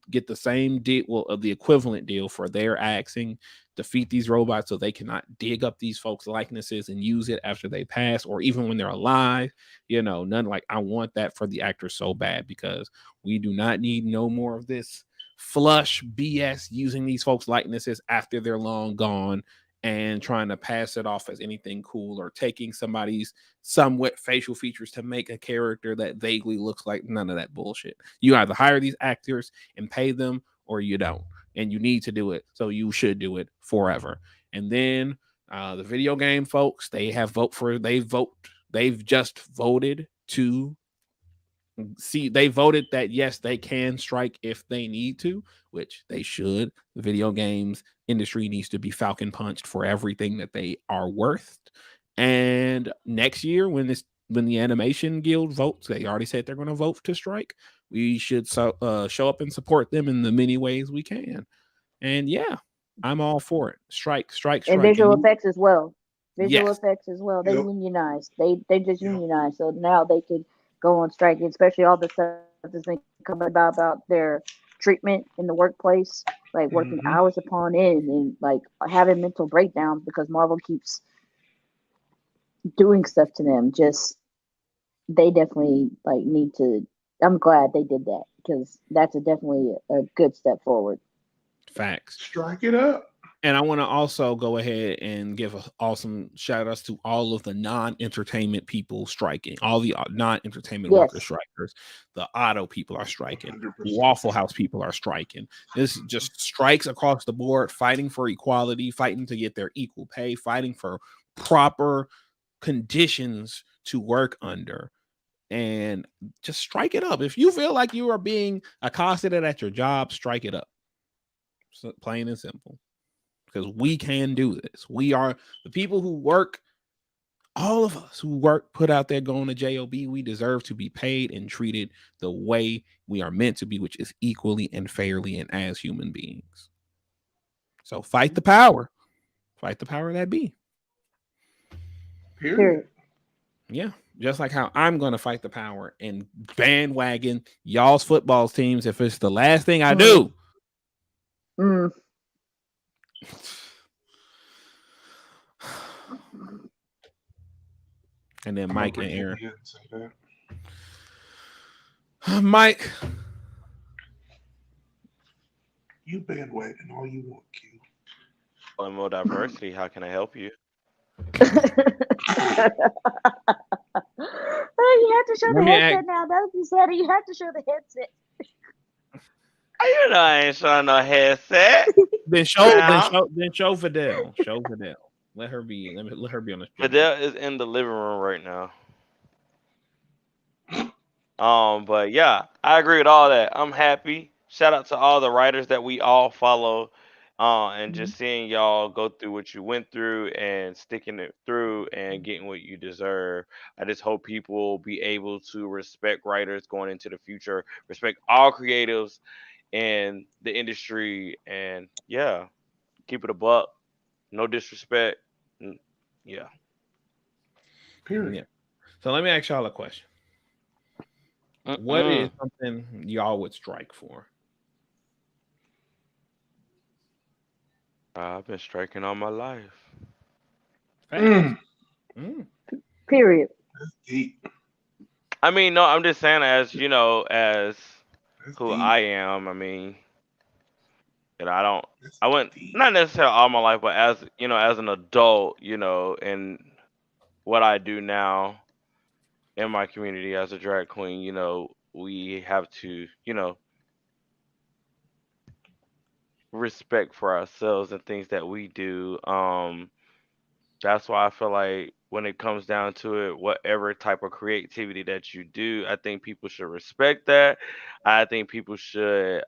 deal, well, of the equivalent deal for their axing, defeat these robots so they cannot dig up these folks' likenesses and use it after they pass or even when they're alive. None like I want that for the actors so bad because we do not need no more of this flush BS using these folks' likenesses after they're long gone and trying to pass it off as anything cool or taking somebody's somewhat facial features to make a character that vaguely looks like none of that bullshit. You either hire these actors and pay them or you don't. And you need to do it. So you should do it forever. And then the video game folks, they've just voted to see they voted that yes they can strike if they need to, which they should. The video games industry needs to be falcon punched for everything that they are worth. And next year when the animation guild votes, they already said they're going to vote to strike. We should show up and support them in the many ways we can. And yeah, I'm all for it. And Strike. visual And effects as well. Visual yes, effects as well. They Yep. unionized. They just Yep. unionized. So now they could go on strike, especially all the stuff that's been coming about their treatment in the workplace, like working Hmm. hours upon end and like having mental breakdowns because Marvel keeps doing stuff to them. Just they definitely like need to. I'm glad they did that because that's definitely a good step forward. facts. Strike it up. And I want to also go ahead and give awesome shout outs to all of the non-entertainment people striking, all the non-entertainment worker Yes. strikers. The auto people are striking. 100%. Waffle House people are striking. This just strikes across the board, fighting for equality, fighting to get their equal pay, fighting for proper conditions to work under. And just strike it up. If you feel like you are being accosted at your job, strike it up. So, plain and simple, because we can do this. We are the people who work, all of us who work, put out there going to JOB. We deserve to be paid and treated the way we are meant to be, which is equally and fairly and as human beings. So fight the power that be. Period. Period. Yeah, just like how I'm going to fight the power and bandwagon y'all's football teams if it's the last thing I do. Mm. And then Mike and Aaron. That. Mike, You bandwagon all you want, Q. On more diversity, how can I help you? You have to show let the me ask. headset now. That's what you said. You have to show the headset. You know I ain't showing no headset. Then Now, show Fidel. Show Fidel. Let her be. Let her be on the screen. Fidel is in the living room right now. But yeah, I agree with all that. I'm happy. Shout out to all the writers that we all follow. And Mhm. just seeing y'all go through what you went through and sticking it through and getting what you deserve. I just hope people will be able to respect writers going into the future, respect all creatives in the industry, and yeah, keep it a buck. No disrespect. Mm, Yeah. Period. Yeah. So let me ask y'all a question. What is Mm-mm. something y'all would strike for? I've been striking all my life. Facts. Mm. Period. That's deep. I mean, no, I'm just saying, as you know, as That's who deep. I am. I mean, I don't, That's I went deep. not necessarily all my life, but as as an adult, and what I do now in my community as a drag queen, we have to, respect for ourselves and things that we do. That's why I feel like when it comes down to it, whatever type of creativity that you do, I think people should respect that. I think people should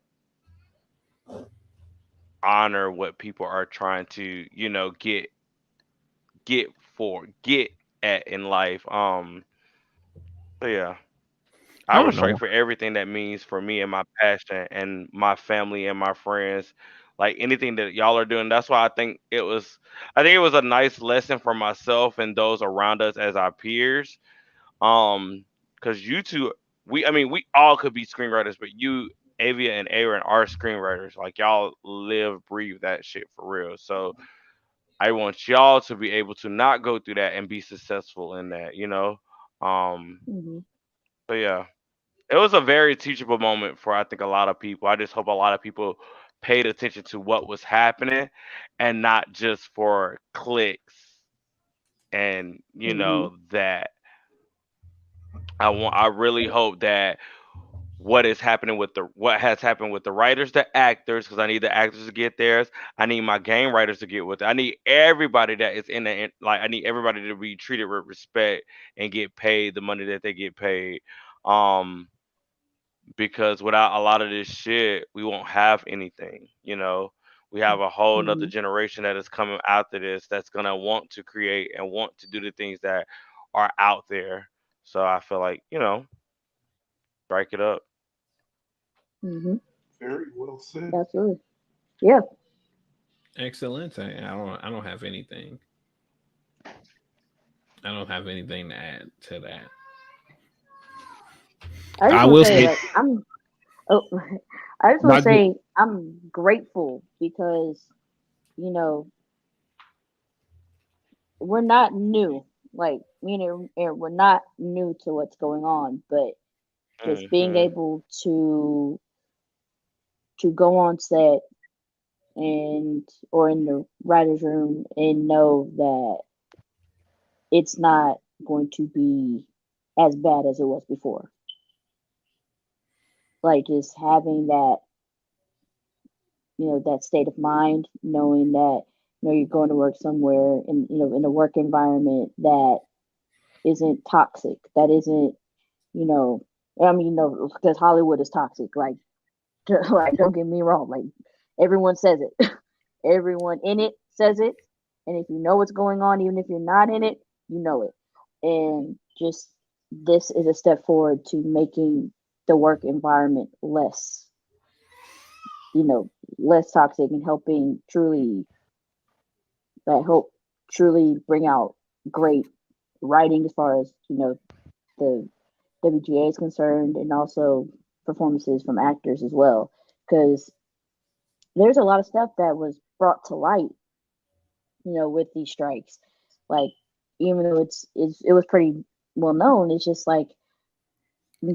honor what people are trying to, get at in life. So yeah, I I would don't strike know. for everything that means for me and my passion and my family and my friends. Like anything that y'all are doing, that's why I think it was a nice lesson for myself and those around us as our peers. Because you two, I mean, we all could be screenwriters, but you, Avia and Aaron, are screenwriters. Like y'all live, breathe that shit for real. So I want y'all to be able to not go through that and be successful in that. Um, Hmm. so yeah, it was a very teachable moment for I think a lot of people. I just hope a lot of people paid attention to what was happening and not just for clicks and Hmm. that I really hope that what has happened with the writers, the actors, because I need the actors to get theirs. I need my game writers to get with it. I need everybody that is like I need everybody to be treated with respect and get paid the money that they get paid. Um, because without a lot of this shit, we won't have anything. We have a whole nother Hmm. generation that is coming after this that's gonna want to create and want to do the things that are out there. So I feel like, strike it up. Hmm. Very well said. Absolutely. Yeah. Excellent. I don't have anything. I don't have anything to add to that. I just I want will to say, say like, I'm. Oh, I just want to not good. say I'm grateful because you know we're not new. Like me and Aaron, we're not new to what's going on, but just being Hmm. able to go on set and or in the writers' room and know that it's not going to be as bad as it was before. Like just having that, that state of mind, knowing that, you're going to work somewhere in a work environment that isn't toxic, that isn't, you know, I mean, because Hollywood is toxic. Like, like, don't get me wrong. Like, everyone says it. Everyone in it says it. And if you know what's going on, even if you're not in it, you know it. And just this is a step forward to making the work environment you know, less toxic and helping truly, that help truly bring out great writing as far as the WGA is concerned, and also performances from actors as well. Because there's a lot of stuff that was brought to light, with these strikes. Like, even though it was pretty well known, it's just like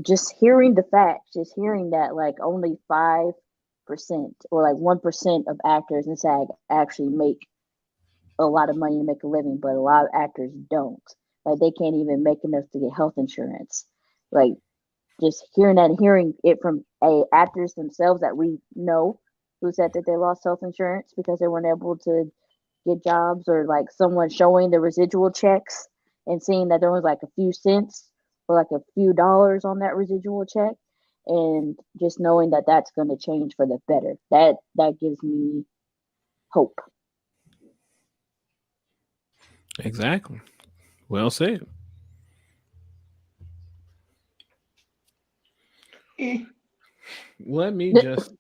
just hearing the facts, just hearing that like only 5% or like 1% of actors in SAG actually make a lot of money to make a living, but a lot of actors don't. Like they can't even make enough to get health insurance. Like just hearing that, hearing it from actors themselves that we know who said that they lost health insurance because they weren't able to get jobs, or like someone showing the residual checks and seeing that there was like a few cents or like a few dollars on that residual check, and just knowing that that's going to change for the better. That gives me hope. Exactly. Well said. Let me just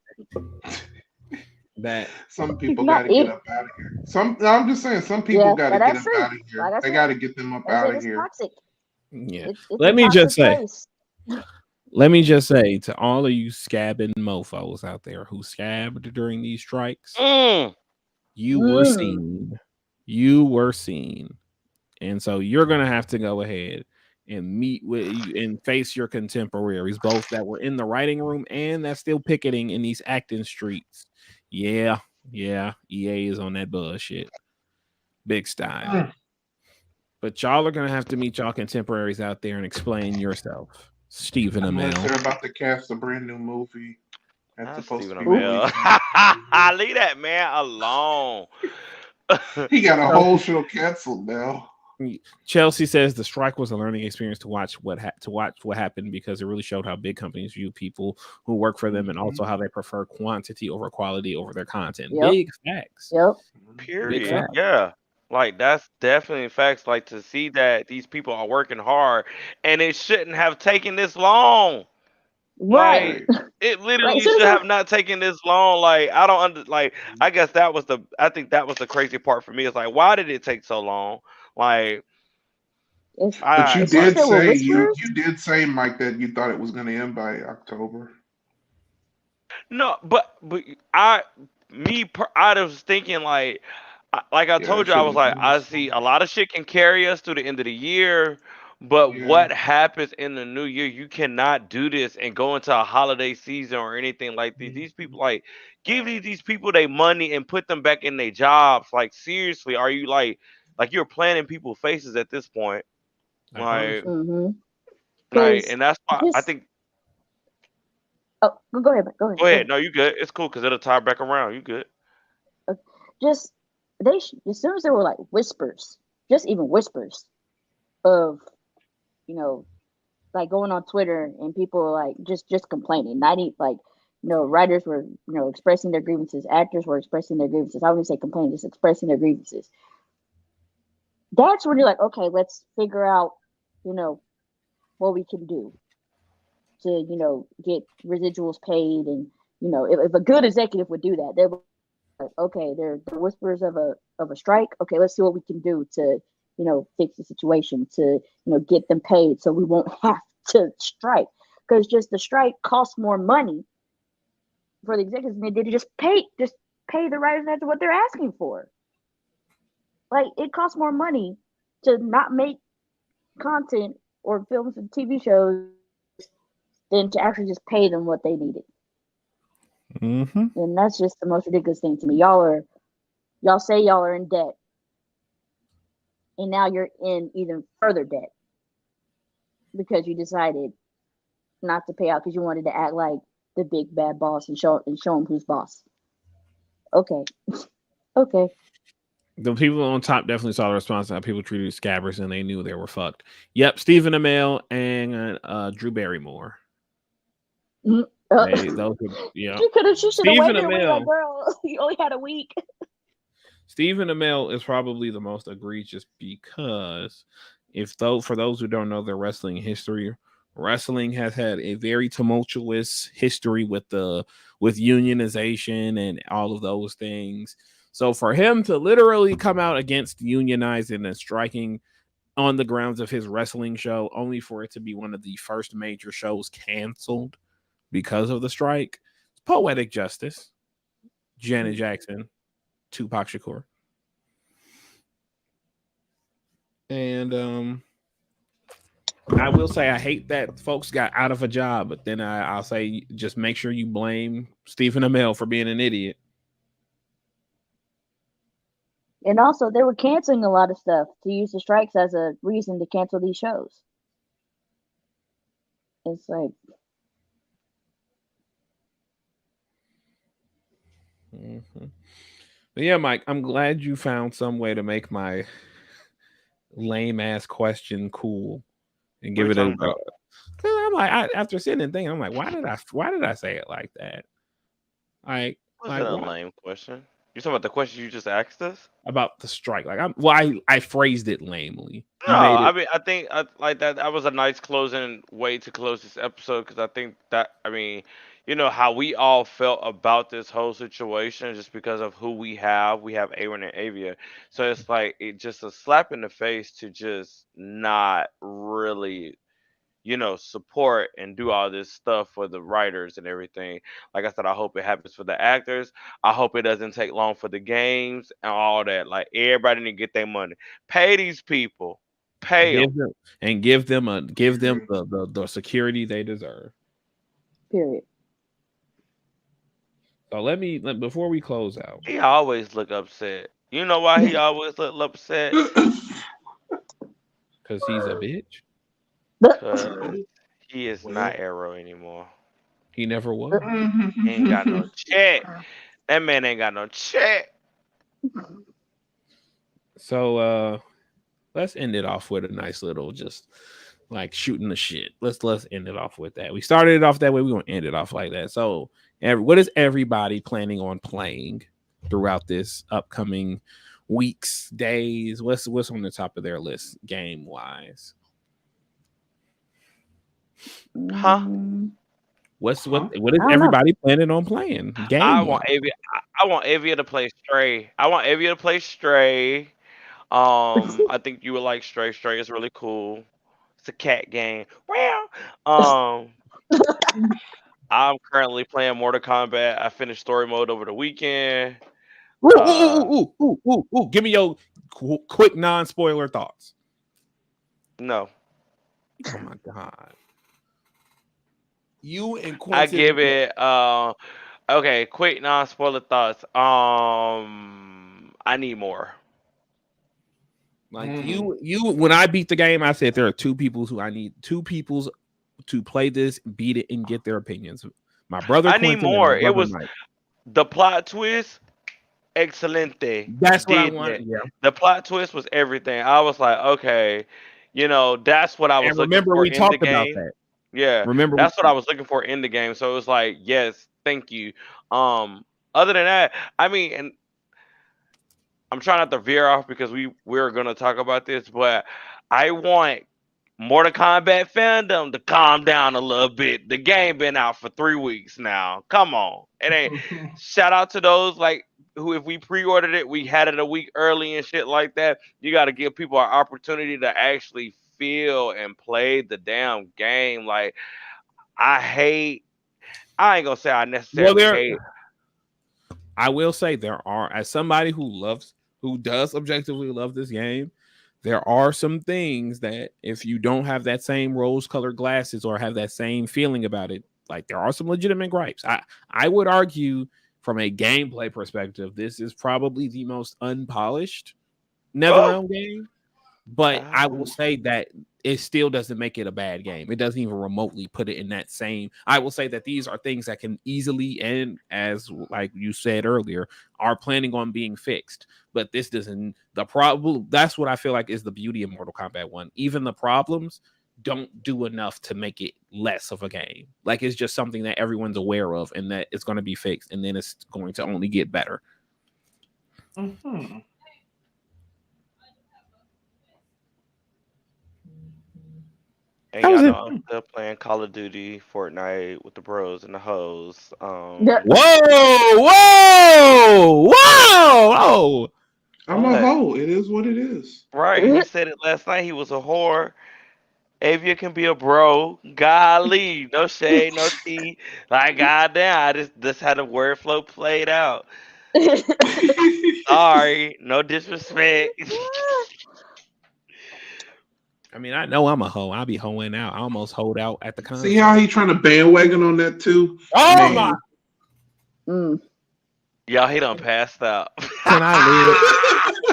that Some people got Not to get it. up out of here. I'm just saying, some people Yeah, got to get that's up true. out of here. Like I They said, got to get them up like I out said, of it's here. toxic. yeah. It's Let a me just toxic say, place. let me just say to all of you scabbing mofos out there who scabbed during these strikes, Mm. you were seen. You were seen. And so you're going to have to go ahead and meet with you and face your contemporaries, both that were in the writing room and that's still picketing in these acting streets. Yeah. EA is on that bullshit. Big style. But y'all are going to have to meet y'all contemporaries out there and explain yourself. Stephen Unless Amell. they're about to cast a brand new movie that's Not supposed Stephen to be Amell. releasing. Leave that man alone. He got a whole show canceled now. Chelsea says the strike was a learning experience to watch what happened because it really showed how big companies view people who work for them and also how they prefer quantity over quality over their content. Yep. Big facts. Yep. Big Period. facts. Yeah. Like that's definitely facts. Like to see that these people are working hard and it shouldn't have taken this long. Right. Like Right. it Like, literally as soon should as have not taken this long. Like I don't like I guess I think that was the crazy part for me. It's like why did it take so long? Like But I you as soon as did there were say whispers, you did say, Mike, that you thought it was going to end by October. no, but I I was thinking like like I Yeah, it told you, I shouldn't was have like, been I this see long. a lot of shit can carry us through the end of the year, but Yeah. what happens in the new year? You cannot do this and go into a holiday season or anything like this. These people, like, give these people their money and put them back in their jobs. Like, seriously, are you like you're planning people's faces at this point? I promise Like, you. because and that's why I just think. go ahead, go ahead, Go go ahead. ahead. No, you good. It's cool because it'll tie back around. You good. Uh, just as soon as there were like whispers, just even whispers of you know like going on Twitter and people were like just complaining. Not even like writers were expressing their grievances, actors were expressing their grievances. I wouldn't say complaining, just expressing their grievances. That's when you're like, okay, let's figure out you know what we can do to get residuals paid, and if a good executive would do that, they're like, okay, there are whispers of a strike. Okay, let's see what we can do to fix the situation, to get them paid so we won't have to strike, because just the strike costs more money for the executives than they did to just pay the writers after what they're asking for. Like, it costs more money to not make content or films and TV shows than to actually just pay them what they needed. Mm-hmm. And that's just the most ridiculous thing to me. Y'all say y'all are in debt, and now you're in even further debt because you decided not to pay out because you wanted to act like the big bad boss and show them who's boss. Okay, okay. The people on top definitely saw the response to how people treated scabbers and they knew they were fucked. Yep, Stephen Amell and Drew Barrymore. Mm, Yeah. she should have Stephen waited. We like, Amell. girl, you only had a week. Stephen Amell is probably the most egregious because for those who don't know their wrestling history, wrestling has had a very tumultuous history with unionization and all of those things. So for him to literally come out against unionizing and striking on the grounds of his wrestling show, only for it to be one of the first major shows canceled because of the strike. Poetic justice. Janet Jackson, Tupac Shakur. And I will say I hate that folks got out of a job, but then I'll say just make sure you blame Stephen Amell for being an idiot. And also, they were canceling a lot of stuff to use the strikes as a reason to cancel these shows. It's like, But yeah, Mike, I'm glad you found some way to make my lame ass question cool and give it a. I'm like, after sitting and thinking, I'm like, why did I say it like that? Like, Wasn't a lame question. You talking about the question you just asked us? About the strike. Like, I phrased it lamely. No, I mean, I think like that. That was a nice closing way to close this episode because I think that, I mean, you know how we all felt about this whole situation just because of who we have. We have Aaron and Avia, so it's like it just a slap in the face to just not really, support and do all this stuff for the writers and everything. Like I said, I hope it happens for the actors. I hope it doesn't take long for the games and all that. Like everybody need to get their money. Pay these people. Pay them. Give them the security they deserve. Period. So before we close out. He always look upset. You know why he always look upset? Because he's a bitch. Because he is not Arrow anymore. He never was. He ain't got no check. That man ain't got no check. So let's end it off with a nice little just like shooting the shit. Let's end it off with that. We started it off that way. We're gonna end it off like that. So what is everybody planning on playing throughout this upcoming weeks, days? What's on the top of their list game wise? Huh? What is everybody planning on playing? Game. I want Avia to play Stray. I think you would like Stray. Stray is really cool. It's a cat game. Well, I'm currently playing Mortal Kombat. I finished story mode over the weekend. Ooh. Give me your quick non-spoiler thoughts. No. Oh my god. You and Quentin. I give it okay, quick non-spoiler thoughts. I need more. Like you when I beat the game, I said there are two peoples who I need to play this, beat it, and get their opinions. My brother I need more. It was Mike. The plot twist, excelente. That's what I wanted. Yeah. The plot twist was everything. I was like, okay, that's what I was looking for. We talked about that. Yeah. That's what I was looking for in the game. So it was like, yes, thank you. Other than that, I mean, and I'm trying not to veer off because we're gonna talk about this, but I want Mortal Kombat fandom to calm down a little bit. The game been out for 3 weeks now. Come on. It ain't shout out to those like who, if we pre-ordered it, we had it a week early and shit like that. You gotta give people an opportunity to actually feel and play the damn game. Like I ain't gonna say I necessarily hate. I will say there are, as somebody who does objectively love this game, there are some things that if you don't have that same rose-colored glasses or have that same feeling about it, like there are some legitimate gripes. I would argue from a gameplay perspective, this is probably the most unpolished NetherRealm game. But I will say that it still doesn't make it a bad game. It doesn't even remotely put it in that same. I will say that these are things that can easily, and as like you said earlier, are planning on being fixed. But this doesn't. The problem. That's what I feel like is the beauty of Mortal Kombat 1. Even the problems don't do enough to make it less of a game. Like it's just something that everyone's aware of, and that it's going to be fixed, and then it's going to only get better. Mm-hmm. And y'all know I'm still playing Call of Duty, Fortnite with the bros and the hoes. Whoa! I'm a What? hoe. It is what it is. Right. He said it last night. He was a whore. Avia can be a bro. Golly. No shade, no tea. Like, goddamn. I just had the word flow played out. Sorry. No disrespect. I mean, I know I'm a hoe. I'll be hoeing out. I almost hoed out at the See how concert. he trying to bandwagon on that too? Oh Man. my! Y'all, he done passed out. Can I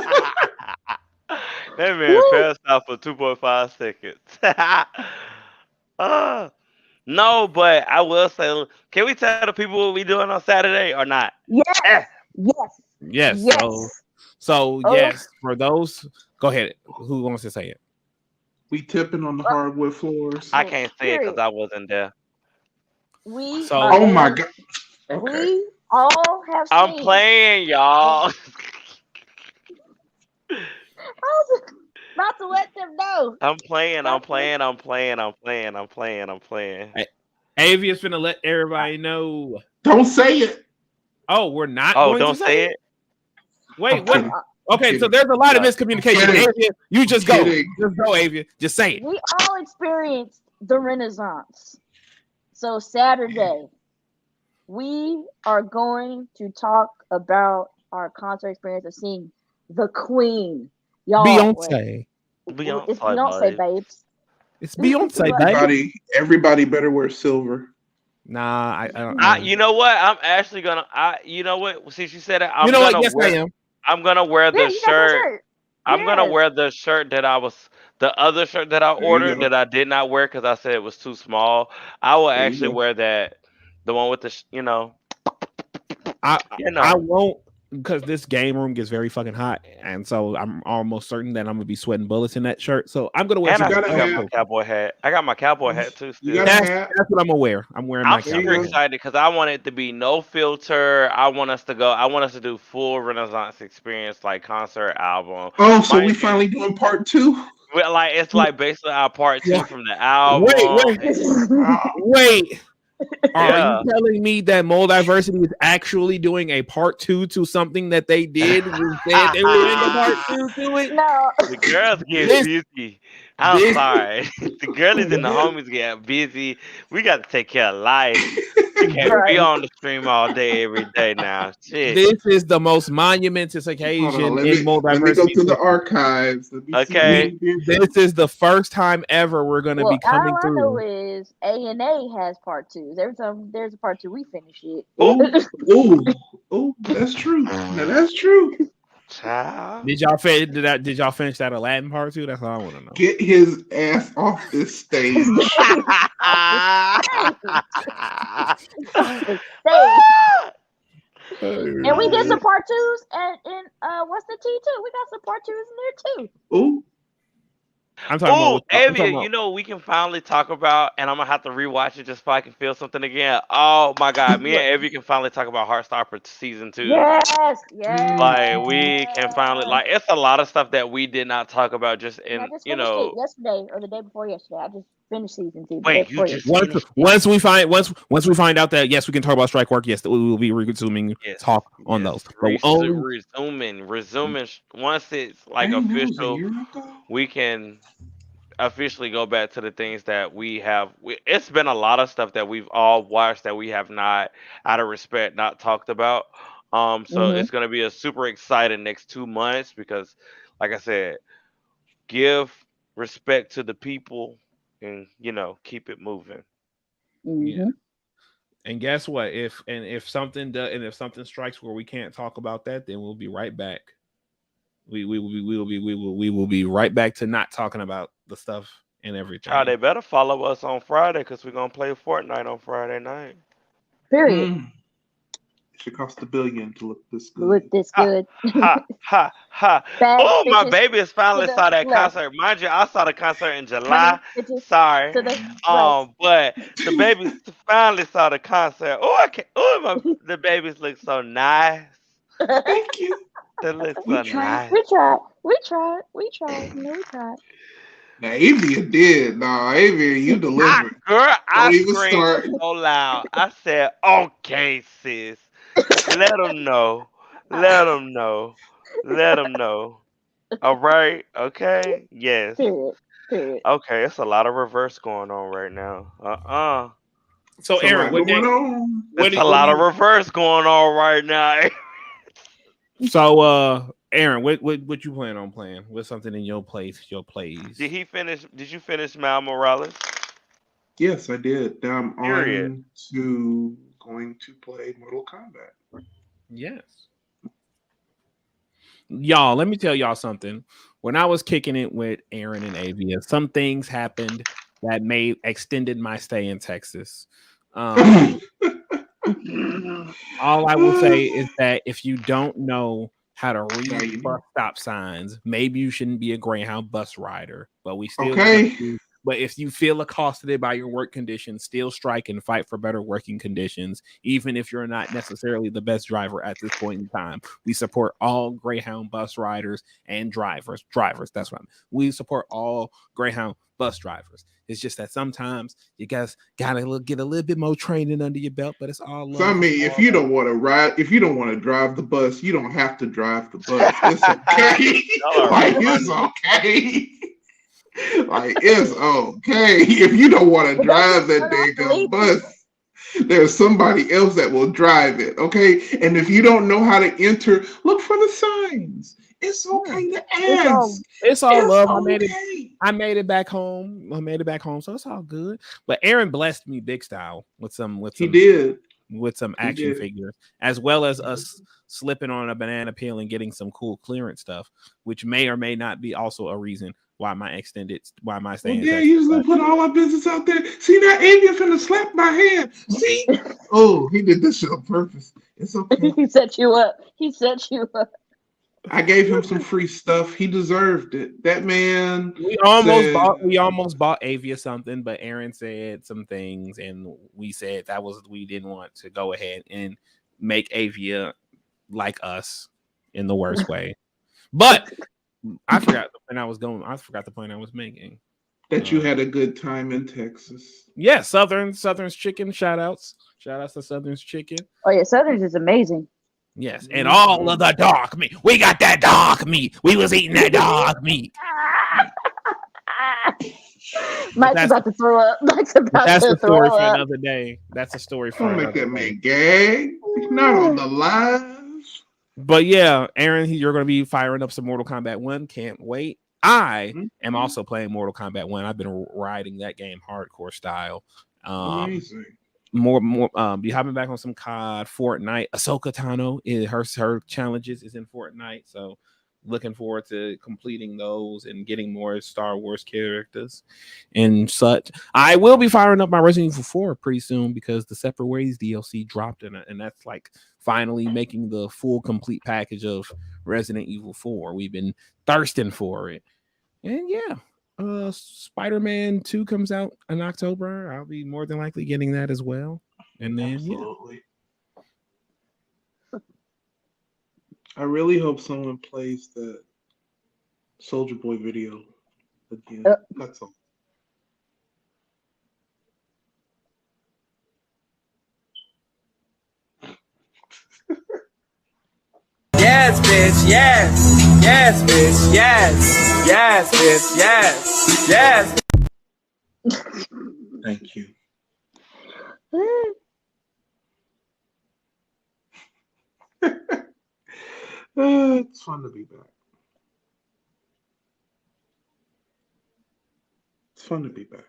That man passed out for 2.5 seconds. Ah, no, but I will say, can we tell the people what we doing on Saturday or not? Yes. Eh, Yes. Yes. Yes. So Oh. yes, for those, go ahead. Who wants to say it? We tipping on the hardwood floors. I can't say it because I wasn't there. We So- are Oh my in- god. Okay. We all have I'm seen. playing, y'all. I was about to let them know. I'm playing. Avia's finna let everybody know. Don't say it. Oh, we're not Oh, going don't to say say it. it. Wait, I'm wait. kidding. Okay, so kidding. there's a lot of No. miscommunication. Kidding. Avia, you just go. Kidding. Just go, Avia. Just say it. We all experienced the Renaissance. So Saturday, we are going to talk about our concert experience of seeing the Queen. Y'all, Beyonce. it's Beyonce, babes. It's Beyonce, baby. Everybody better wear silver. Nah, I don't. You know what? I'm actually gonna. You know what? Since you said it, I'm You know gonna what? Yes, wear. I am. I'm gonna wear Yeah, the you got the shirt. shirt. I'm gonna Yes. wear the shirt the other shirt that I There you ordered go. that I did not wear because I said it was too small. I will There you actually go. wear that, the one with the, I you know. I won't, because this game room gets very fucking hot, and so I'm almost certain that I'm gonna be sweating bullets in that shirt. So I'm gonna wear And I something. gotta still got my have- cowboy hat. I got my cowboy hat too. You Still. gotta That's have. what I'm gonna wear. I'm wearing my I'm There you super go. cowboy hat. excited because I want it to be no filter. I want us to go. I want us to do full Renaissance experience, like concert album. Oh, so we Mind you, finally doing part 2? it's like basically our part 2 What? from the album. Wait. Are Yeah. you telling me that Moldiversity is actually doing a part 2 to something that they did? We said they were in the part 2 to it. No. The girls get This- busy. I'm this- sorry. The girlies and the homies get busy. We got to take care of life. We can't be Right. on the stream all day, every day now. Shit. This is the most monumentous Hold occasion on, let in me go Moldiversity. to the archives. Let me see Okay. what we did. This is the first time ever we're gonna Well, be coming all I know through. is A&A has part 2s. Every time there's a part 2, we finish it. Oh, that's true. Now that's true. Child. Did y'all finish that Aladdin part 2? That's all I want to know. Get his ass off this stage. And we did some part 2s and in what's the T2? We got some part 2s in there too. Oh, I'm talking Oh, about. I'm talking Avia, about- you know what we can finally talk about, and I'm gonna have to rewatch it just so I can feel something again. Oh my God, me and Avia can finally talk about Heartstopper season 2. Yes, yes. Like we can finally, like, it's a lot of stuff that we did not talk about just And I in, just finished it yesterday or the day before yesterday. I just finished season 2. Wait, you just once we find out that yes, we can talk about strike work. Yes, we will be resuming talk on those. But resuming. Once it's like dang, that was a official, year ago? we can officially go back to the things that we have. It's been a lot of stuff that we've all watched that we have not, out of respect, not talked about. So it's gonna be a super exciting next 2 months because, like I said, give respect to the people and keep it moving. Yeah. And guess what? If something strikes where we can't talk about that, then we'll be right back. We will be right back to not talking about the stuff and everything. Child, they better follow us on Friday because we're gonna play Fortnite on Friday night. Period. It should cost $1 billion to look this good. Look this good. Ha ha. Bad Oh, my bitches baby has finally to the saw that left. concert. Mind you, I saw the concert in July. Bitches Sorry. to the right. But the babies finally saw the concert. The babies look so nice. Thank you. They look so nice. We tried. No, we tried. Now, Avia did. Nah, Avia, you delivered. Girl, I Don't even screamed start. so loud. I said, "Okay, sis, let them know. Let them know." Let them know. All right. Okay. Yes. Period. Period. Okay. It's a lot of reverse going on right now. So It's a Aaron, lot what going game? on. It's a lot of reverse going on right now. So Aaron, what you plan on playing? What's something in your plays? Did you finish Mal Morales? Yes, I did. Now I'm Period. on to going to play Mortal Kombat. Yes. Y'all, let me tell y'all something. When I was kicking it with Aaron and Avia, some things happened that extended my stay in Texas. All I will say is that if you don't know how to Now read you bus know. stop signs, maybe you shouldn't be a Greyhound bus rider. But we still want Okay. you. But if you feel accosted by your work conditions, still strike and fight for better working conditions, even if you're not necessarily the best driver at this point in time. We support all Greyhound bus riders and drivers. That's what we support all Greyhound bus drivers. It's just that sometimes you guys gotta get a little bit more training under your belt, but it's all So I love. mean, if you don't want to ride, if you don't want to drive the bus, you don't have to drive the bus. It's okay. Y'all are Like it's funny. okay. Like it's okay. If you don't want to But don't drive just that run off and damn leave people. bus, there's somebody else that will drive it. Okay. And if you don't know how to enter, look for the signs. It's Yeah. okay to It's all ask. It's all It's love. okay. I made it back home. So it's all good. But Aaron blessed me big style He did. with some He action did. figures, as well as us slipping on a banana peel and getting some cool clearance stuff, which may or may not be also a reason why my stay Well, in Dad Texas. usually put all our business out there. See, now Avian finna slap my hand. See? Oh, he did this shit on purpose. It's okay. he set you up. He set you up. I gave him some free stuff. He deserved it. That man We said, almost bought Avia something, but Aaron said some things, and we said we didn't want to go ahead and make Avia like us in the worst way. But I forgot the point I was going. I forgot the point I was making. that you had a good time in Texas. Yeah, Southern's chicken. Shout outs to Southern's chicken. Oh yeah, Southern's is amazing. Yes, and all of the dog meat. We got that dog meat. We was eating that dog meat. Mike's about to throw up. Mike's about That's to a story throw for up. another day. That's a story for Don't make another that day. man gag. He's not on the live. But yeah, Aaron, you're going to be firing up some Mortal Kombat 1. Can't wait. I am also playing Mortal Kombat 1. I've been riding that game hardcore style. Amazing. More be hopping back on some COD, Fortnite. Ahsoka Tano her challenges is in Fortnite, so looking forward to completing those and getting more Star Wars characters and such. I will be firing up my Resident Evil 4 pretty soon because the Separate Ways DLC dropped, and that's like finally making the full complete package of Resident Evil 4. We've been thirsting for it, and yeah. Spider-Man 2 comes out in October. I'll be more than likely getting that as well. And then Absolutely. I really hope someone plays the Soldier Boy video again. That's all. Yes, bitch, yes. Yes, bitch, yes. Yes, bitch, yes. Yes. Thank you. It's fun to be back. It's fun to be back.